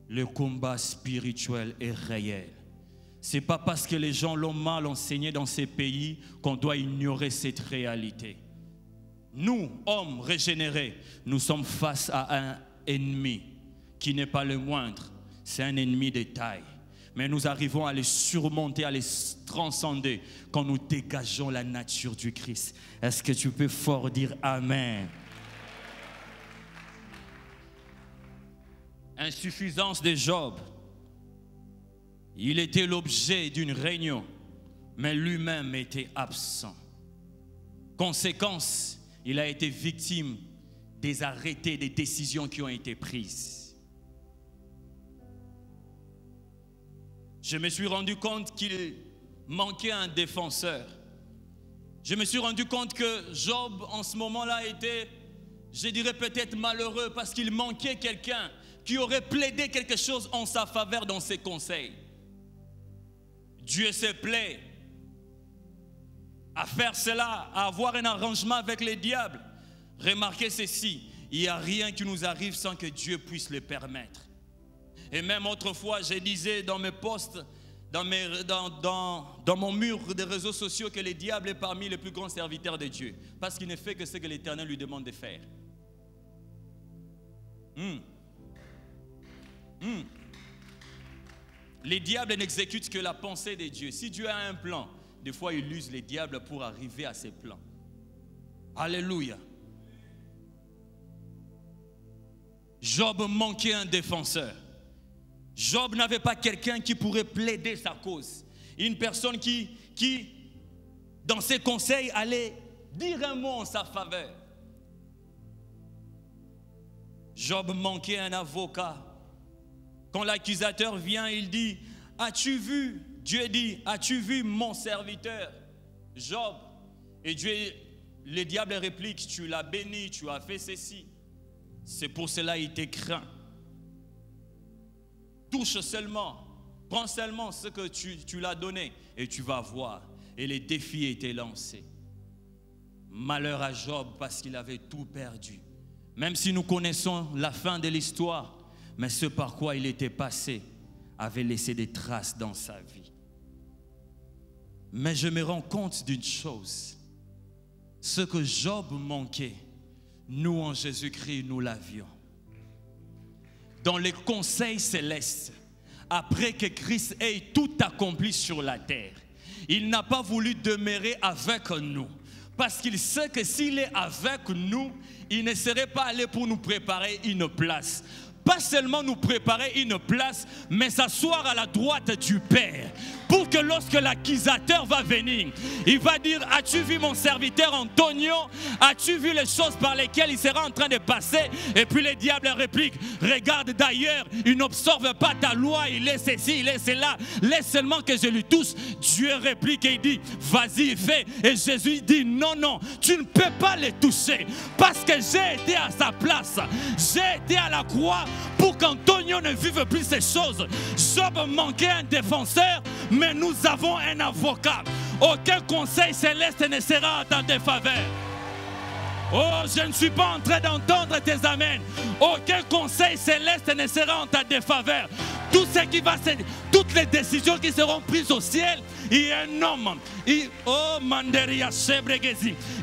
Le combat spirituel est réel. Ce n'est pas parce que les gens l'ont mal enseigné dans ces pays qu'on doit ignorer cette réalité. Nous, hommes régénérés, nous sommes face à un ennemi qui n'est pas le moindre. C'est un ennemi de taille. Mais nous arrivons à les surmonter, à les transcender quand nous dégageons la nature du Christ. Est-ce que tu peux fort dire Amen? Insuffisance de Job. Il était l'objet d'une réunion, mais lui-même était absent. Conséquence, il a été victime des arrêtés, des décisions qui ont été prises. Je me suis rendu compte qu'il manquait un défenseur. Je me suis rendu compte que Job, en ce moment-là, était, je dirais peut-être malheureux parce qu'il manquait quelqu'un qui aurait plaidé quelque chose en sa faveur dans ses conseils. Dieu se plaît à faire cela, à avoir un arrangement avec les diables. Remarquez ceci, il n'y a rien qui nous arrive sans que Dieu puisse le permettre. Et même autrefois, je disais dans mes posts, dans mon mur des réseaux sociaux, que le diable est parmi les plus grands serviteurs de Dieu. Parce qu'il ne fait que ce que l'Éternel lui demande de faire. Les diables n'exécutent que la pensée de Dieu. Si Dieu a un plan, des fois il use les diables pour arriver à ses plans. Alléluia. Job manquait un défenseur. Job n'avait pas quelqu'un qui pourrait plaider sa cause. Une personne qui, dans ses conseils, allait dire un mot en sa faveur. Job manquait un avocat. Quand l'accusateur vient, il dit, as-tu vu? Dieu dit, as-tu vu mon serviteur Job? Et Dieu, le diable réplique, tu l'as béni, tu as fait ceci. C'est pour cela qu'il te craint. Touche seulement, prends seulement ce que tu l'as donné et tu vas voir. Et les défis étaient lancés. Malheur à Job parce qu'il avait tout perdu. Même si nous connaissons la fin de l'histoire, mais ce par quoi il était passé avait laissé des traces dans sa vie. Mais je me rends compte d'une chose. Ce que Job manquait, nous en Jésus-Christ, nous l'avions. Dans les conseils célestes, après que Christ ait tout accompli sur la terre, il n'a pas voulu demeurer avec nous. Parce qu'il sait que s'il est avec nous, il ne serait pas allé pour nous préparer une place. Pas seulement nous préparer une place, mais s'asseoir à la droite du Père. Pour que lorsque l'accusateur va venir, il va dire, as-tu vu mon serviteur Antonio? As-tu vu les choses par lesquelles il sera en train de passer? Et puis le diable réplique, regarde d'ailleurs, il n'observe pas ta loi, il est ceci, il est cela. Laisse seulement que je lui touche. Dieu réplique et il dit, vas-y, fais. Et Jésus dit, non, non, tu ne peux pas les toucher. Parce que j'ai été à sa place. J'ai été à la croix pour qu'Antonio ne vive plus ces choses. Job manquait un défenseur, mais nous avons un avocat. Aucun conseil céleste ne sera dans tes faveurs. Oh, je ne suis pas en train d'entendre tes amens. Aucun conseil céleste ne sera en ta défaveur. Toutes les décisions qui seront prises au ciel, il y a un homme. Il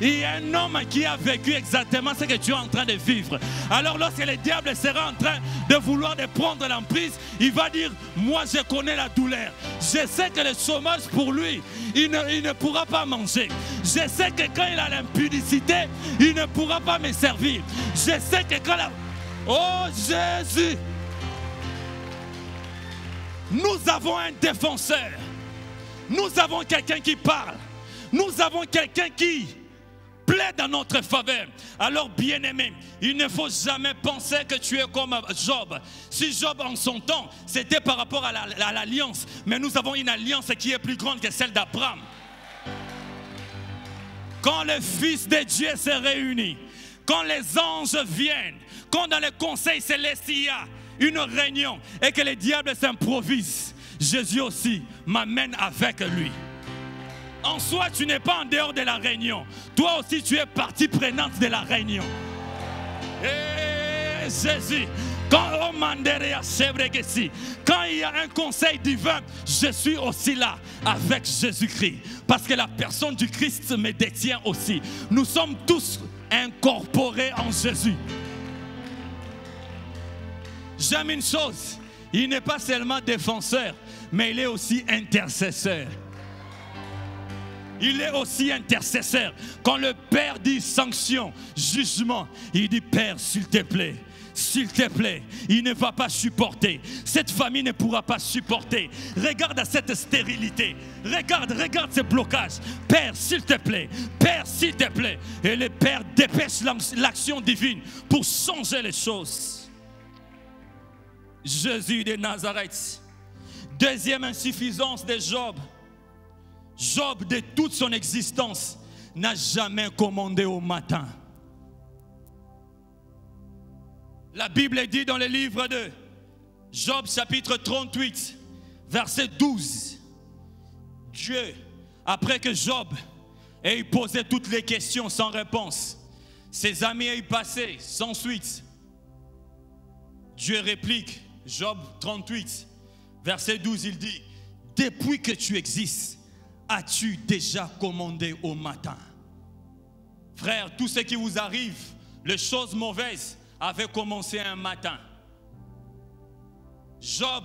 y a un homme qui a vécu exactement ce que tu es en train de vivre. Alors lorsque le diable sera en train de vouloir de prendre l'emprise, il va dire, moi je connais la douleur. Je sais que le chômage pour lui, il ne pourra pas manger. Je sais que quand il a l'impudicité, il ne pourra pas me servir. Je sais que quand la... Oh Jésus! Nous avons un défenseur. Nous avons quelqu'un qui parle. Nous avons quelqu'un qui plaide en notre faveur. Alors bien-aimé, il ne faut jamais penser que tu es comme Job. Si Job en son temps, c'était par rapport à l'alliance. Mais nous avons une alliance qui est plus grande que celle d'Abraham. Quand les fils de Dieu se réunissent, quand les anges viennent, quand dans le conseil céleste il y a une réunion et que le diable s'improvise, Jésus aussi m'amène avec lui. En soi, tu n'es pas en dehors de la réunion. Toi aussi, tu es partie prenante de la réunion. Et Jésus, quand il y a un conseil divin, je suis aussi là avec Jésus-Christ. Parce que la personne du Christ me détient aussi. Nous sommes tous incorporés en Jésus. J'aime une chose, il n'est pas seulement défenseur, mais il est aussi intercesseur. Il est aussi intercesseur. Quand le Père dit sanction, jugement, il dit Père, s'il te plaît, il ne va pas supporter. Cette famille ne pourra pas supporter. Regarde à cette stérilité. Regarde ce blocage. Père, s'il te plaît. Père, s'il te plaît. Et le Père dépêche l'action divine pour changer les choses. Jésus de Nazareth. Deuxième insuffisance de Job. Job, de toute son existence, n'a jamais commandé au matin. La Bible dit dans le livre de Job, chapitre 38, verset 12. Dieu, après que Job ait posé toutes les questions sans réponse, ses amis aient passé sans suite, Dieu réplique, Job 38, verset 12, il dit, depuis que tu existes, as-tu déjà commandé au matin? Frère, tout ce qui vous arrive, les choses mauvaises, avait commencé un matin. Job,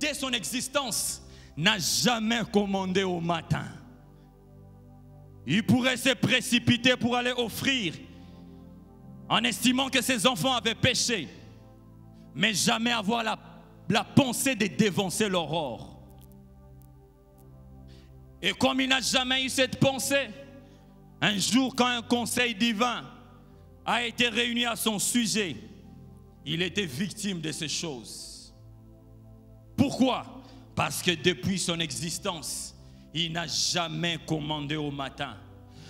dès son existence, n'a jamais commandé au matin. Il pourrait se précipiter pour aller offrir, en estimant que ses enfants avaient péché, mais jamais avoir la pensée de dévancer l'aurore. Et comme il n'a jamais eu cette pensée, un jour quand un conseil divin a été réuni à son sujet, il était victime de ces choses. Pourquoi? Parce que depuis son existence, il n'a jamais commandé au matin.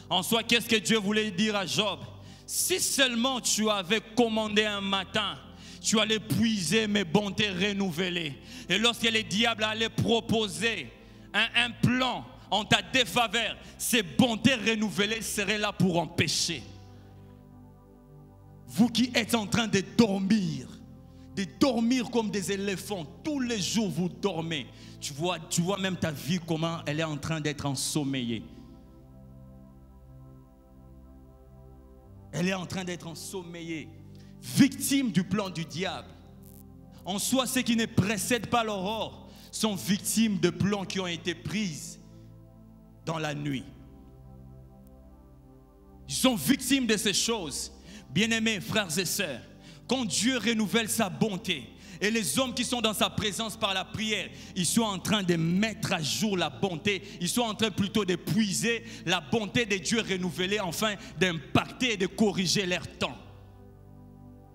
En soi, qu'est-ce que Dieu voulait dire à Job? Si seulement tu avais commandé un matin, tu allais puiser mes bontés renouvelées. Et lorsque le diable allait proposer un plan en ta défaveur, ces bontés renouvelées seraient là pour empêcher. Vous qui êtes en train de dormir de dormir comme des éléphants. Tous les jours, vous dormez. Tu vois même ta vie, comment elle est en train d'être ensommeillée. Elle est en train d'être ensommeillée. Victime du plan du diable. En soi, ceux qui ne précèdent pas l'aurore sont victimes de plans qui ont été pris dans la nuit. Ils sont victimes de ces choses. Bien-aimés frères et sœurs, quand Dieu renouvelle sa bonté, et les hommes qui sont dans sa présence par la prière, ils sont en train de mettre à jour la bonté, ils sont en train plutôt de puiser la bonté de Dieu renouvelée, afin d'impacter et de corriger leur temps.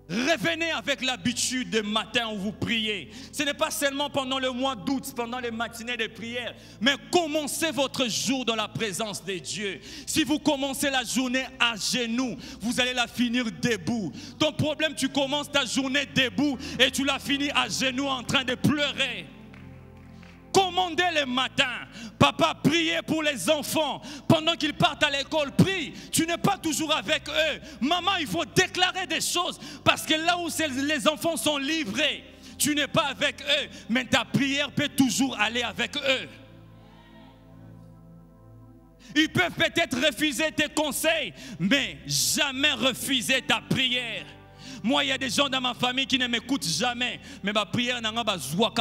Revenez avec l'habitude de matin où vous priez. Ce n'est pas seulement pendant le mois d'août, pendant les matinées de prière, mais commencez votre jour dans la présence de Dieu. Si vous commencez la journée à genoux, vous allez la finir debout. Ton problème, tu commences ta journée debout et tu la finis à genoux en train de pleurer. Commandez le matin. Papa, priez pour les enfants. Pendant qu'ils partent à l'école, prie. Tu n'es pas toujours avec eux. Maman, il faut déclarer des choses. Parce que là où les enfants sont livrés, tu n'es pas avec eux. Mais ta prière peut toujours aller avec eux. Ils peuvent peut-être refuser tes conseils, mais jamais refuser ta prière. Moi, il y a des gens dans ma famille qui ne m'écoutent jamais. Mais ma prière n'a pas besoin.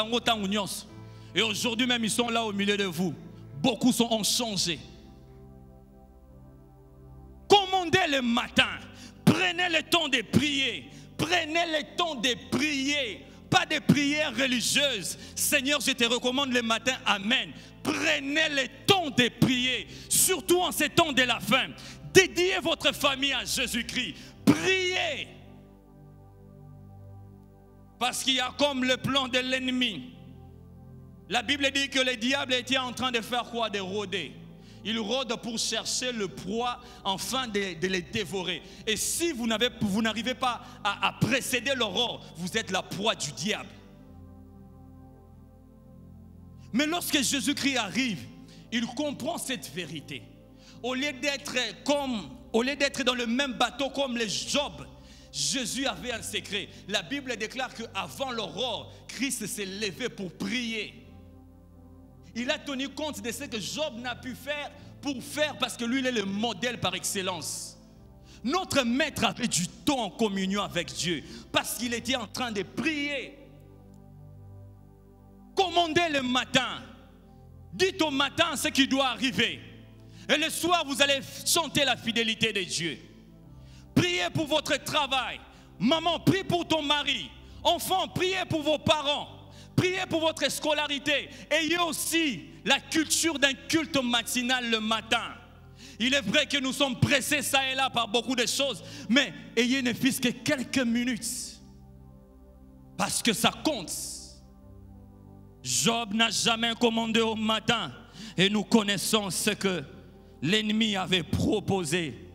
Et aujourd'hui même, ils sont là au milieu de vous. Beaucoup ont changé. Commandez le matin. Prenez le temps de prier. Prenez le temps de prier. Pas de prières religieuses. Seigneur, je te recommande le matin. Amen. Prenez le temps de prier. Surtout en ces temps de la fin. Dédiez votre famille à Jésus-Christ. Priez. Parce qu'il y a comme le plan de l'ennemi. La Bible dit que le diable était en train de faire quoi? De rôder. Il rôde pour chercher le proie afin de les dévorer. Et si vous n'arrivez pas à précéder l'aurore, vous êtes la proie du diable. Mais lorsque Jésus-Christ arrive, il comprend cette vérité. Au lieu d'être dans le même bateau comme les Job, Jésus avait un secret. La Bible déclare qu'avant l'aurore, Christ s'est levé pour prier. Il a tenu compte de ce que Job n'a pu faire pour faire, parce que lui, il est le modèle par excellence. Notre maître avait du temps en communion avec Dieu parce qu'il était en train de prier. Commandez le matin. Dites au matin ce qui doit arriver. Et le soir, vous allez chanter la fidélité de Dieu. Priez pour votre travail. Maman, prie pour ton mari. Enfant, priez pour vos parents. Priez pour votre scolarité. Ayez aussi la culture d'un culte matinal le matin. Il est vrai que nous sommes pressés ça et là par beaucoup de choses, mais ayez ne fût-ce que quelques minutes. Parce que ça compte. Job n'a jamais commandé au matin. Et nous connaissons ce que l'ennemi avait proposé.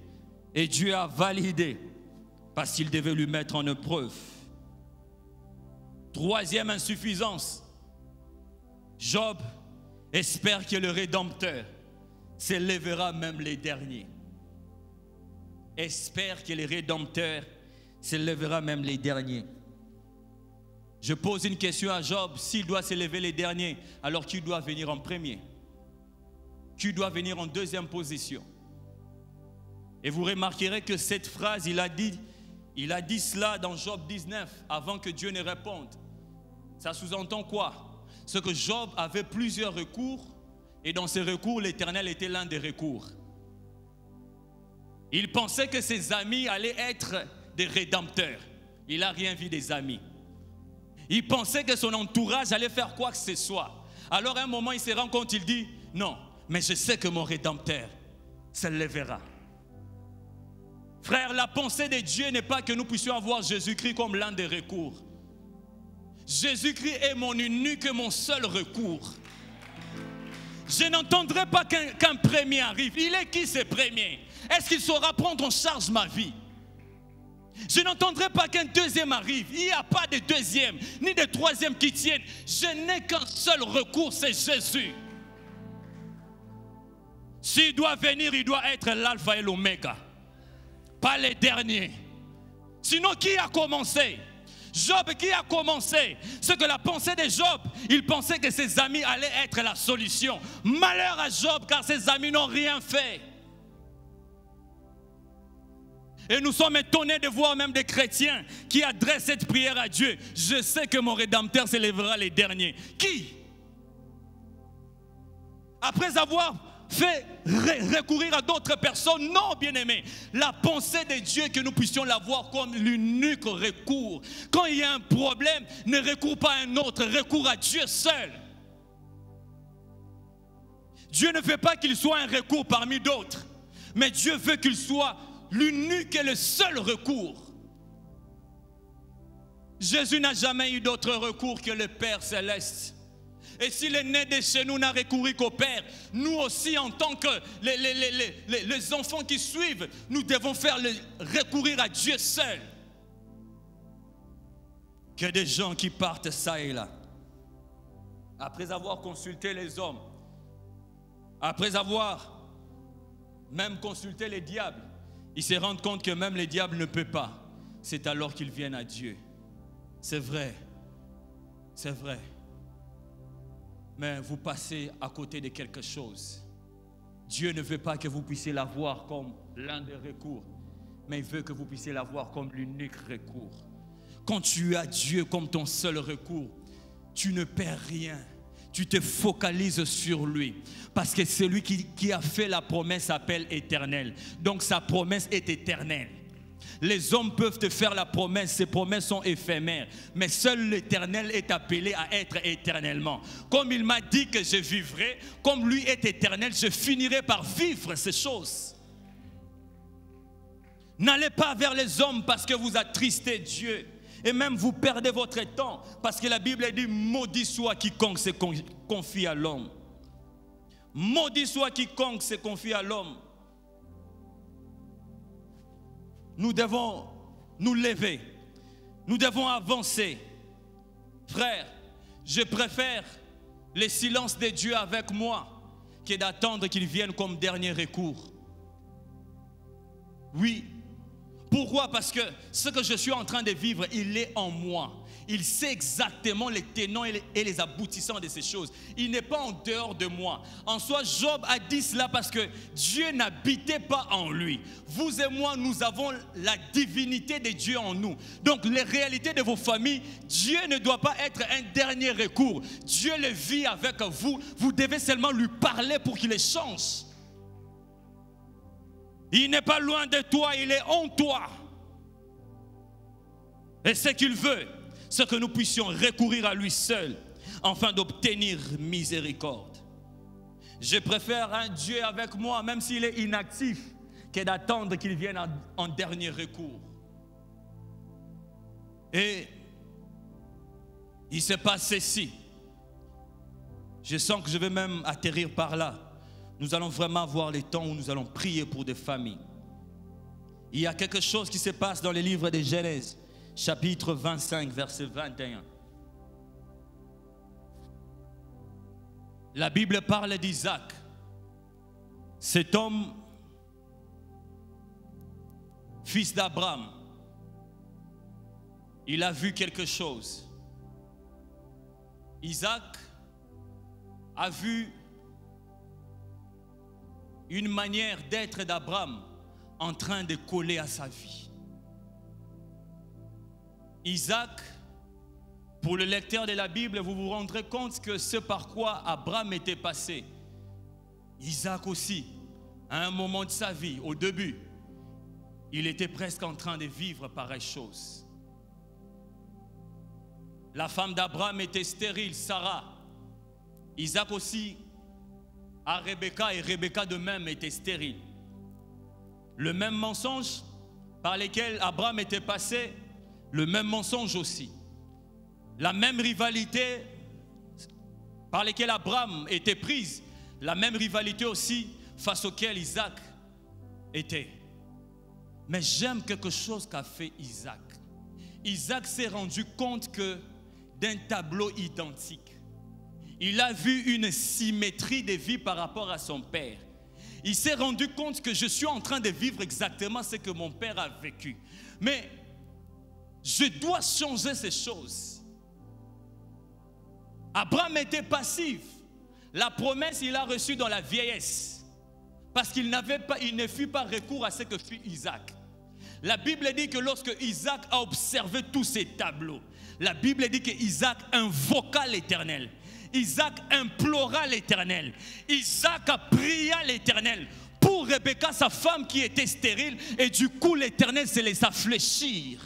Et Dieu a validé. Parce qu'il devait lui mettre en épreuve. Troisième insuffisance. Job espère que le Rédempteur s'élèvera même les derniers. Espère que le Rédempteur s'élèvera même les derniers. Je pose une question à Job. S'il doit s'élever les derniers, alors qui doit venir en premier? Qui doit venir en deuxième position? Et vous remarquerez que cette phrase, il a dit cela dans Job 19, avant que Dieu ne réponde. Ça sous-entend quoi? C'est que Job avait plusieurs recours, et dans ces recours, l'Éternel était l'un des recours. Il pensait que ses amis allaient être des rédempteurs. Il n'a rien vu des amis. Il pensait que son entourage allait faire quoi que ce soit. Alors à un moment, il se rend compte, il dit, non, mais je sais que mon Rédempteur se lèvera. Frère, la pensée de Dieu n'est pas que nous puissions avoir Jésus-Christ comme l'un des recours. Jésus-Christ est mon unique et mon seul recours. Je n'entendrai pas qu'un premier arrive. Il est qui ce premier? Est-ce qu'il saura prendre en charge ma vie? Je n'entendrai pas qu'un deuxième arrive. Il n'y a pas de deuxième, ni de troisième qui tienne. Je n'ai qu'un seul recours, c'est Jésus. S'il doit venir, il doit être l'alpha et l'oméga. Pas les derniers. Sinon, qui a commencé? Job qui a commencé, ce que la pensée de Job, il pensait que ses amis allaient être la solution. Malheur à Job car ses amis n'ont rien fait. Et nous sommes étonnés de voir même des chrétiens qui adressent cette prière à Dieu. Je sais que mon Rédempteur s'élèvera les derniers. Qui? Après avoir fait recourir à d'autres personnes, non, bien-aimés. La pensée de Dieu est que nous puissions la voir comme l'unique recours. Quand il y a un problème, ne recours pas à un autre, recours à Dieu seul. Dieu ne veut pas qu'il soit un recours parmi d'autres, mais Dieu veut qu'il soit l'unique et le seul recours. Jésus n'a jamais eu d'autre recours que le Père céleste. Et s'il est né de chez nous, n'a recouru qu'au Père, nous aussi en tant que les enfants qui suivent, nous devons recourir à Dieu seul. Que des gens qui partent ça et là, après avoir consulté les hommes, après avoir même consulté les diables, ils se rendent compte que même les diables ne peuvent pas. C'est alors qu'ils viennent à Dieu. C'est vrai. C'est vrai. Mais vous passez à côté de quelque chose. Dieu ne veut pas que vous puissiez la voir comme l'un des recours, mais il veut que vous puissiez la voir comme l'unique recours. Quand tu as Dieu comme ton seul recours, tu ne perds rien. Tu te focalises sur lui. Parce que celui qui a fait la promesse s'appelle éternel. Donc sa promesse est éternelle. Les hommes peuvent te faire la promesse, ces promesses sont éphémères. Mais seul l'Éternel est appelé à être éternellement. Comme il m'a dit que je vivrai, comme lui est éternel, je finirai par vivre ces choses. N'allez pas vers les hommes parce que vous attristez Dieu. Et même vous perdez votre temps. Parce que la Bible dit, maudit soit quiconque se confie à l'homme. Maudit soit quiconque se confie à l'homme. Nous devons nous lever. Nous devons avancer. Frère, je préfère le silence de Dieu avec moi que d'attendre qu'il vienne comme dernier recours. Oui. Pourquoi? Parce que ce que je suis en train de vivre, il est en moi. Il sait exactement les tenants et les aboutissants de ces choses. Il n'est pas en dehors de moi. En soi, Job a dit cela parce que Dieu n'habitait pas en lui. Vous et moi, nous avons la divinité de Dieu en nous. Donc, les réalités de vos familles, Dieu ne doit pas être un dernier recours. Dieu le vit avec vous. Vous devez seulement lui parler pour qu'il les change. Il n'est pas loin de toi, il est en toi. Et ce qu'il veut, c'est que nous puissions recourir à lui seul afin d'obtenir miséricorde. Je préfère un Dieu avec moi, même s'il est inactif, que d'attendre qu'il vienne en dernier recours. Et il se passe ceci. Je sens que je vais même atterrir par là. Nous allons vraiment avoir les temps où nous allons prier pour des familles. Il y a quelque chose qui se passe dans les livres de Genèse, chapitre 25, verset 21. La Bible parle d'Isaac. Cet homme, fils d'Abraham, il a vu quelque chose. Isaac a vu une manière d'être d'Abraham en train de coller à sa vie. Isaac, pour le lecteur de la Bible, vous vous rendrez compte que ce par quoi Abraham était passé, Isaac aussi, à un moment de sa vie, au début, il était presque en train de vivre pareille chose. La femme d'Abraham était stérile, Sarah. Isaac aussi à Rebecca, et Rebecca de même était stérile. Le même mensonge par lequel Abraham était passé, le même mensonge aussi. La même rivalité par laquelle Abraham était prise, la même rivalité aussi face auquel Isaac était. Mais j'aime quelque chose qu'a fait Isaac. Isaac s'est rendu compte que d'un tableau identique, il a vu une symétrie de vie par rapport à son père. Il s'est rendu compte que je suis en train de vivre exactement ce que mon père a vécu. Mais Je dois changer ces choses. Abraham était passif. La promesse, il l'a reçue dans la vieillesse. Parce qu'il ne fit pas recours à ce que fit Isaac. La Bible dit que lorsque Isaac a observé tous ces tableaux, la Bible dit que Isaac invoqua l'Éternel. Isaac implora l'Éternel. Isaac a prié à l'Éternel pour Rebecca, sa femme qui était stérile. Et du coup, l'Éternel se laissa fléchir.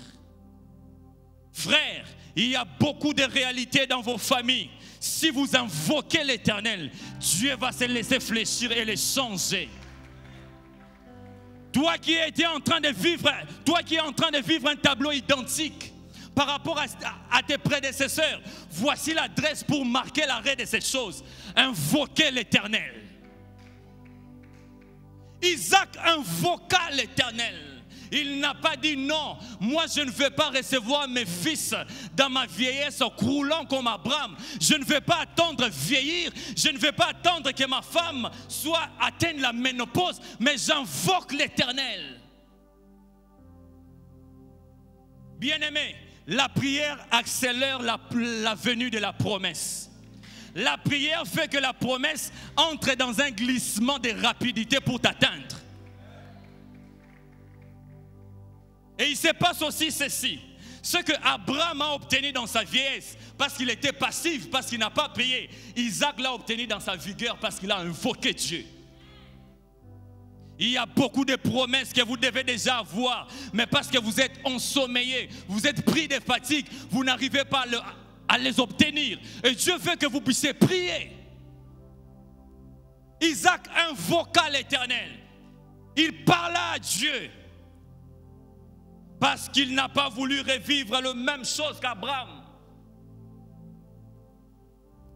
Frère, il y a beaucoup de réalités dans vos familles. Si vous invoquez l'Éternel, Dieu va se laisser fléchir et les changer. Toi qui es en train de vivre un tableau identique par rapport à tes prédécesseurs, voici l'adresse pour marquer l'arrêt de ces choses. Invoquez l'Éternel. Isaac invoqua l'Éternel. Il n'a pas dit non, moi je ne veux pas recevoir mes fils dans ma vieillesse croulant comme Abraham. Je ne veux pas attendre vieillir, je ne veux pas attendre que ma femme soit atteinte la ménopause, mais j'invoque l'Éternel. Bien-aimé, la prière accélère la venue de la promesse. La prière fait que la promesse entre dans un glissement de rapidité pour t'atteindre. Et il se passe aussi ceci. Ce que Abraham a obtenu dans sa vieillesse, parce qu'il était passif, parce qu'il n'a pas prié, Isaac l'a obtenu dans sa vigueur, parce qu'il a invoqué Dieu. Il y a beaucoup de promesses que vous devez déjà avoir, mais parce que vous êtes ensommeillés, vous êtes pris de fatigue, vous n'arrivez pas à les obtenir. Et Dieu veut que vous puissiez prier. Isaac invoqua l'Éternel. Il parla à Dieu. Parce qu'il n'a pas voulu revivre la même chose qu'Abraham.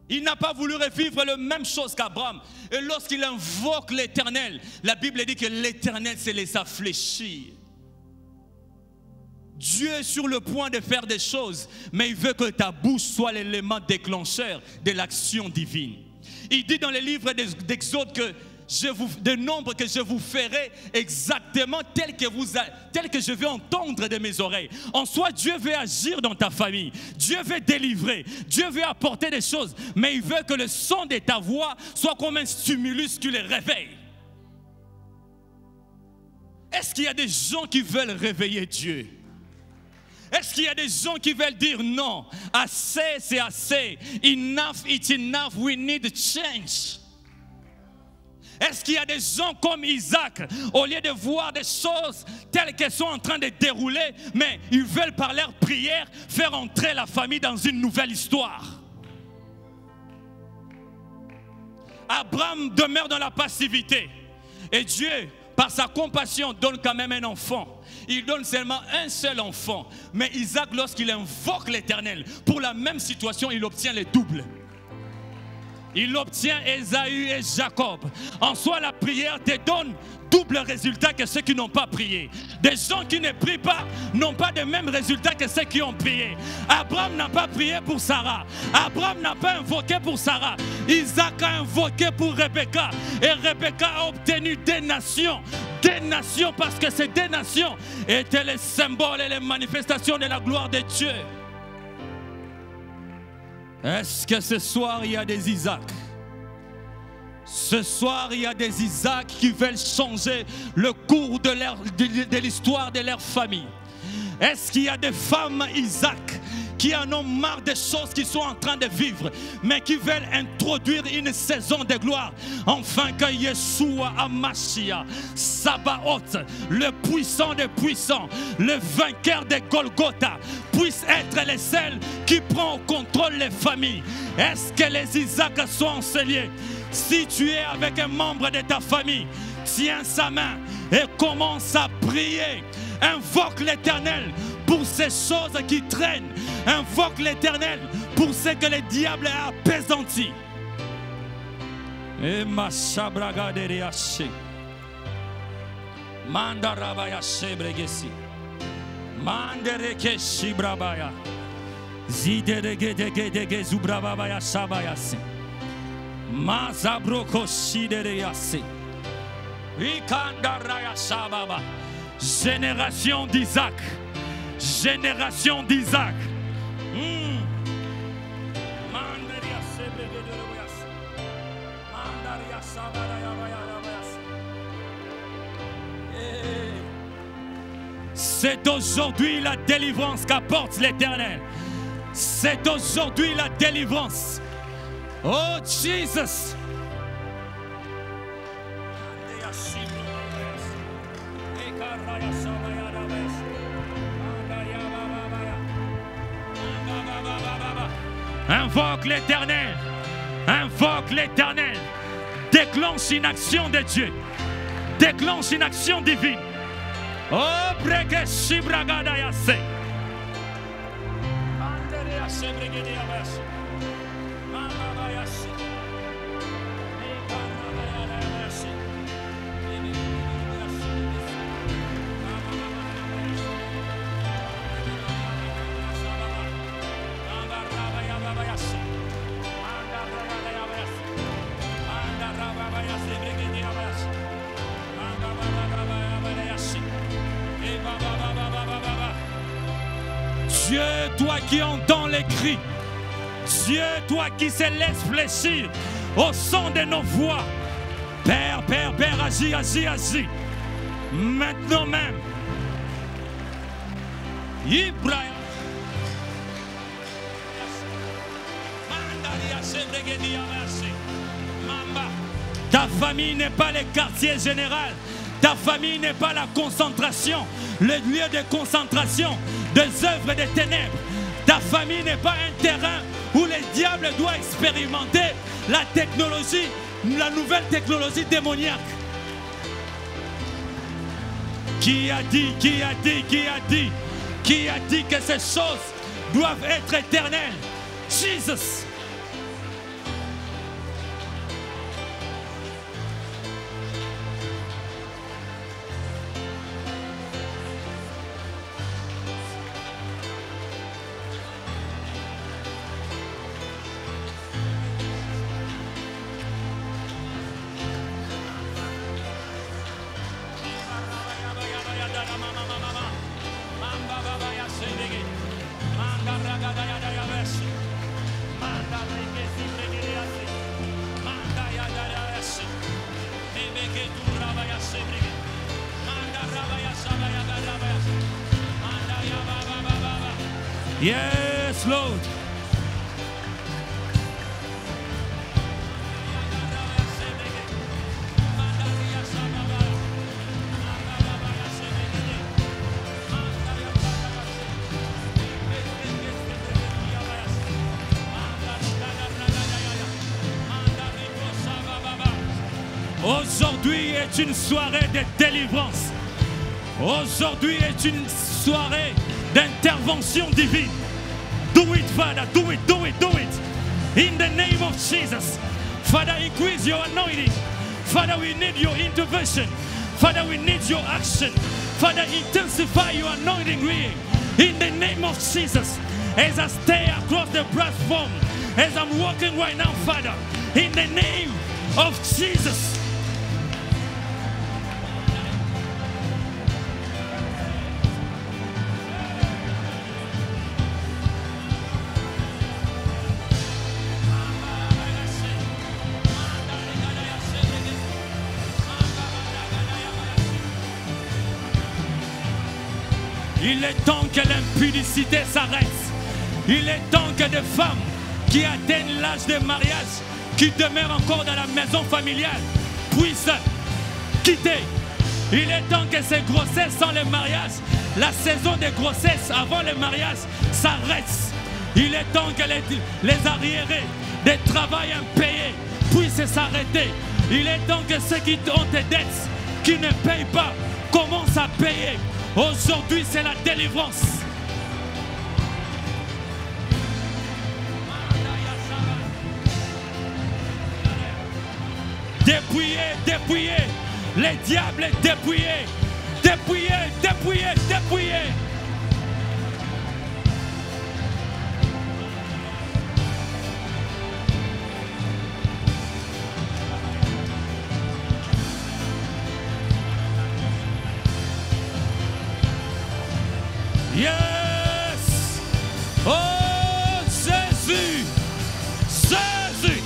Il n'a pas voulu revivre la même chose qu'Abraham. Et lorsqu'il invoque l'Éternel, la Bible dit que l'Éternel se laissa fléchir. Dieu est sur le point de faire des choses, mais il veut que ta bouche soit l'élément déclencheur de l'action divine. Il dit dans les livres d'Exode que de nombre que je vous ferai exactement tel que je vais entendre de mes oreilles. En soi, Dieu veut agir dans ta famille. Dieu veut délivrer. Dieu veut apporter des choses. Mais il veut que le son de ta voix soit comme un stimulus qui les réveille. Est-ce qu'il y a des gens qui veulent réveiller Dieu? Est-ce qu'il y a des gens qui veulent dire non? Assez, c'est assez. Enough, it's enough. We need change. Est-ce qu'il y a des gens comme Isaac, au lieu de voir des choses telles qu'elles sont en train de dérouler, mais ils veulent par leur prière faire entrer la famille dans une nouvelle histoire? Abraham demeure dans la passivité. Et Dieu, par sa compassion, donne quand même un enfant. Il donne seulement un seul enfant. Mais Isaac, lorsqu'il invoque l'Éternel, pour la même situation, il obtient le double. Il obtient Ésaü et Jacob. En soi, la prière te donne double résultat que ceux qui n'ont pas prié. Des gens qui ne prient pas n'ont pas de même résultat que ceux qui ont prié. Abraham n'a pas prié pour Sarah. Abraham n'a pas invoqué pour Sarah. Isaac a invoqué pour Rebecca. Et Rebecca a obtenu des nations. Des nations, parce que ces deux nations étaient les symboles et les manifestations de la gloire de Dieu. Est-ce que ce soir il y a des Isaac? Ce soir il y a des Isaac qui veulent changer le cours de l'histoire de leur famille. Est-ce qu'il y a des femmes Isaac qui en ont marre des choses qu'ils sont en train de vivre, mais qui veulent introduire une saison de gloire, afin que Yeshua Amashia, Sabaoth, le puissant des puissants, le vainqueur de Golgotha, puisse être les seuls qui prend au contrôle les familles. Est-ce que les Isaac sont enseignés? Si tu es avec un membre de ta famille, tiens sa main et commence à prier. Invoque l'Éternel pour ces choses qui traînent. Invoque l'Éternel pour ce que le diable a appesanti. Et ma chabraga de riaché. Mandarabaya chebregesi. Mandereke shibrabaya. Zideregedegedege zubrabaya shabayasi. Mazabroko shidereyasi. Ikandaraya shababa. Génération d'Isaac, génération d'Isaac. C'est aujourd'hui la délivrance qu'apporte l'Éternel. C'est aujourd'hui la délivrance. Oh Jesus. Invoque l'Éternel. Invoque l'Éternel. Déclenche une action de Dieu. Déclenche une action divine. Oh, breke shibragada yase. Andere yase bregede yabas. Mama bayase. Mama bayase. Dieu, toi qui entends les cris, Dieu, toi qui se laisse fléchir au son de nos voix, Père, Père, Père, agis, agis, agis, maintenant même. Ibrahim. Ta famille n'est pas le quartier général. Ta famille n'est pas la concentration, le lieu de concentration des œuvres des ténèbres. Ta famille n'est pas un terrain où le diable doit expérimenter la technologie, la nouvelle technologie démoniaque. Qui a dit que ces choses doivent être éternelles? Jesus. Yes, Lord. Aujourd'hui est une soirée de délivrance. Aujourd'hui est une soirée d'intervention divine. Do it, Father. Do it, do it, do it. In the name of Jesus. Father, increase your anointing. Father, we need your intervention. Father, we need your action. Father, intensify your anointing ring. In the name of Jesus. As I stay across the platform, as I'm walking right now, Father, in the name of Jesus. Il est temps que l'impudicité s'arrête. Il est temps que des femmes qui atteignent l'âge de mariage, qui demeurent encore dans la maison familiale, puissent quitter. Il est temps que ces grossesses sans le mariage, la saison de grossesse avant le mariage s'arrête. Il est temps que les arriérés des travails impayés puissent s'arrêter. Il est temps que ceux qui ont des dettes, qui ne payent pas, commencent à payer. Aujourd'hui, c'est la délivrance. Dépouillez, dépouillez. Les diables, dépouillez. Dépouillez, dépouillez, dépouillez. Yes! Oh Jésus! Jésus!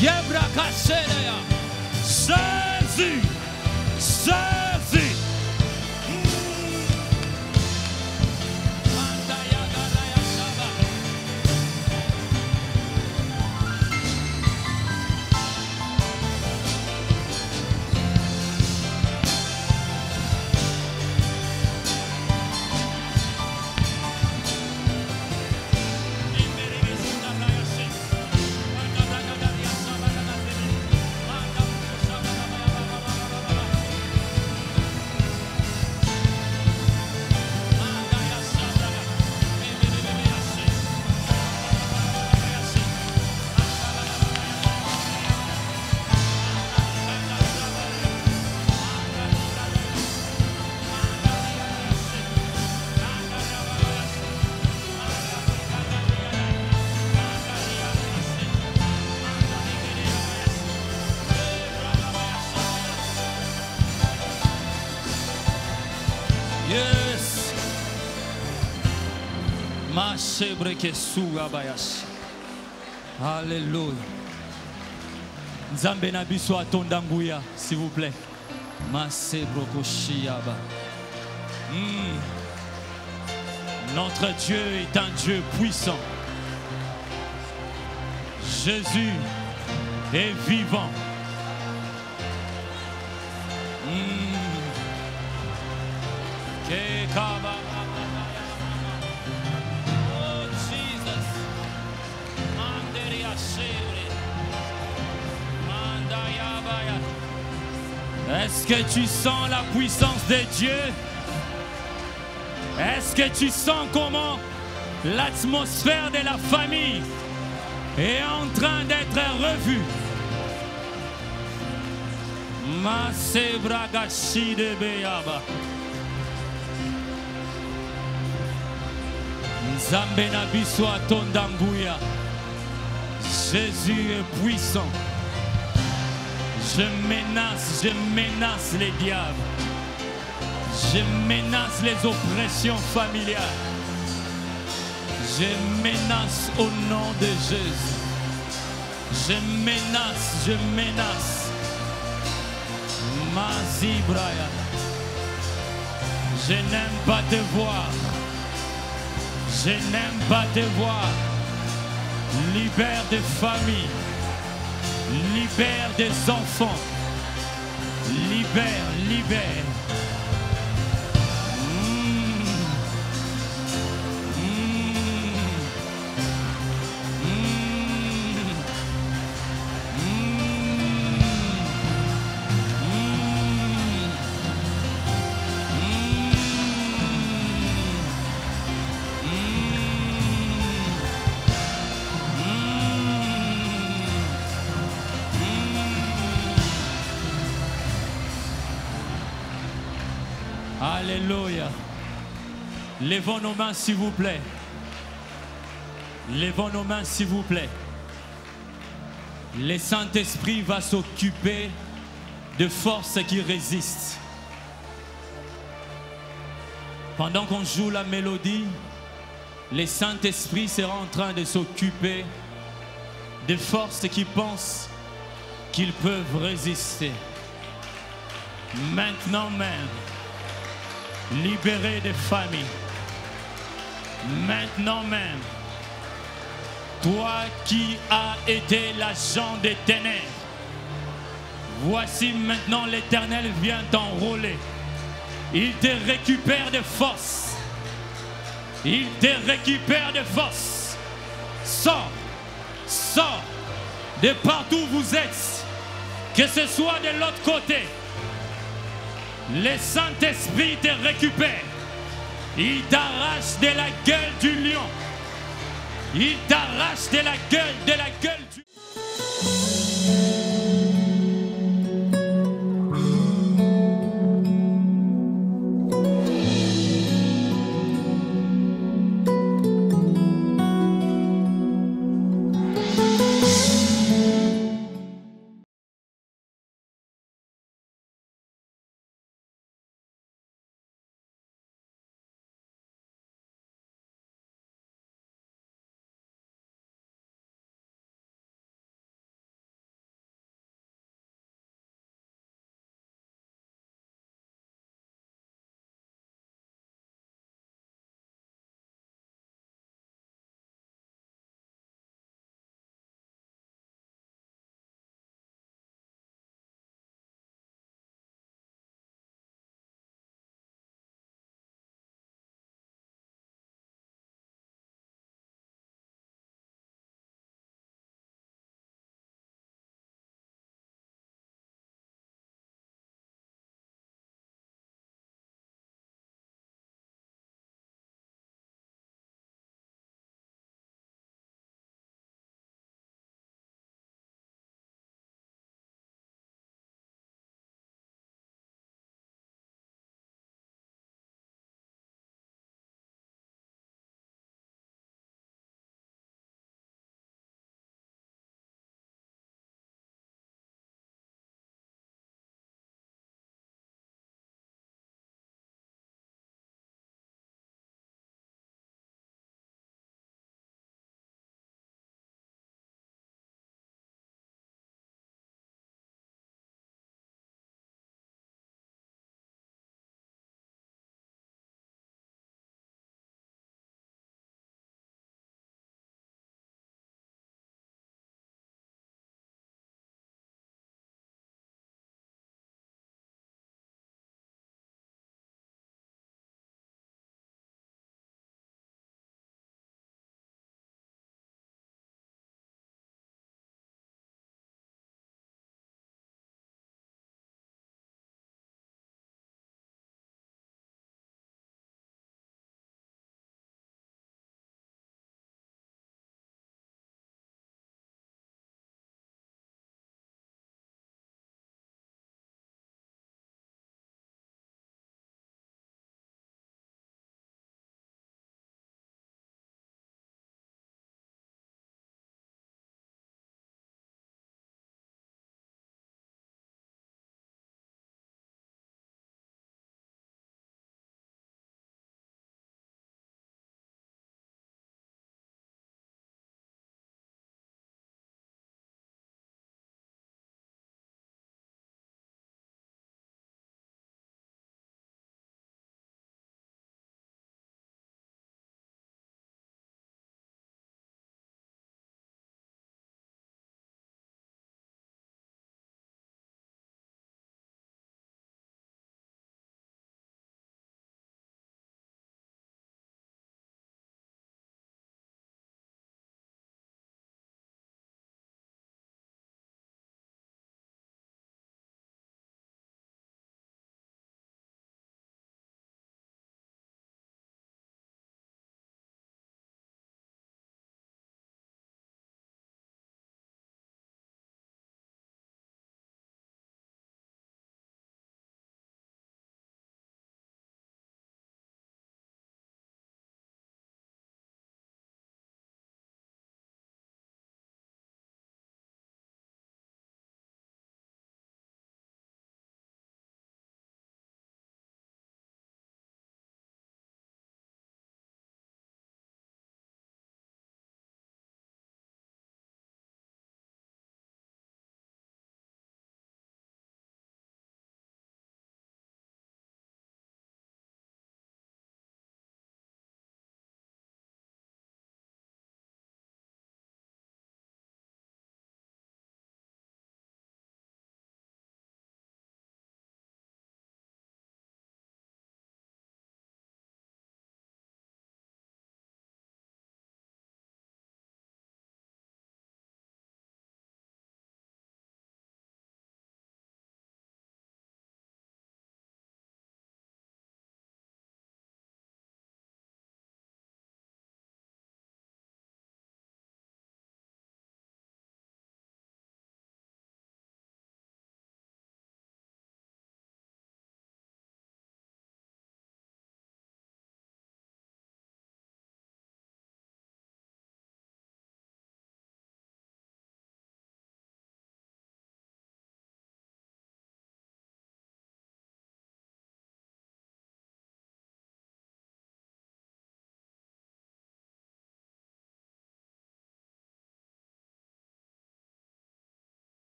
Yebrakaseleya. Jésus! Jésus! Yes. Alléluia. Nzambe na biso atonda nguya, s'il vous plaît. Notre Dieu est un Dieu puissant. Jésus est vivant. Oh Jesus. Est-ce que tu sens la puissance de Dieu? Est-ce que tu sens comment l'atmosphère de la famille est en train d'être revue? Masebragashi de Beyaba. Nzambe na biso atonda nguya. Jésus est puissant. Je menace les diables. Je menace les oppressions familiales. Je menace au nom de Jésus. Je menace. Mazibraya. Je n'aime pas te voir. Je n'aime pas te voir. Libère des familles. Libère des enfants. Libère. Alléluia. Levons nos mains s'il vous plaît. Levons nos mains s'il vous plaît. Le Saint-Esprit va s'occuper de forces qui résistent. Pendant qu'on joue la mélodie, le Saint-Esprit sera en train de s'occuper de forces qui pensent qu'ils peuvent résister. Maintenant même, libérer des familles. Maintenant même, toi qui as été l'agent des ténèbres, voici maintenant l'Éternel vient t'enrôler. Il te récupère de force. Il te récupère de force. Sors de partout où vous êtes, que ce soit de l'autre côté. Le Saint-Esprit te récupère. Il t'arrache de la gueule du lion. Il t'arrache de la gueule du...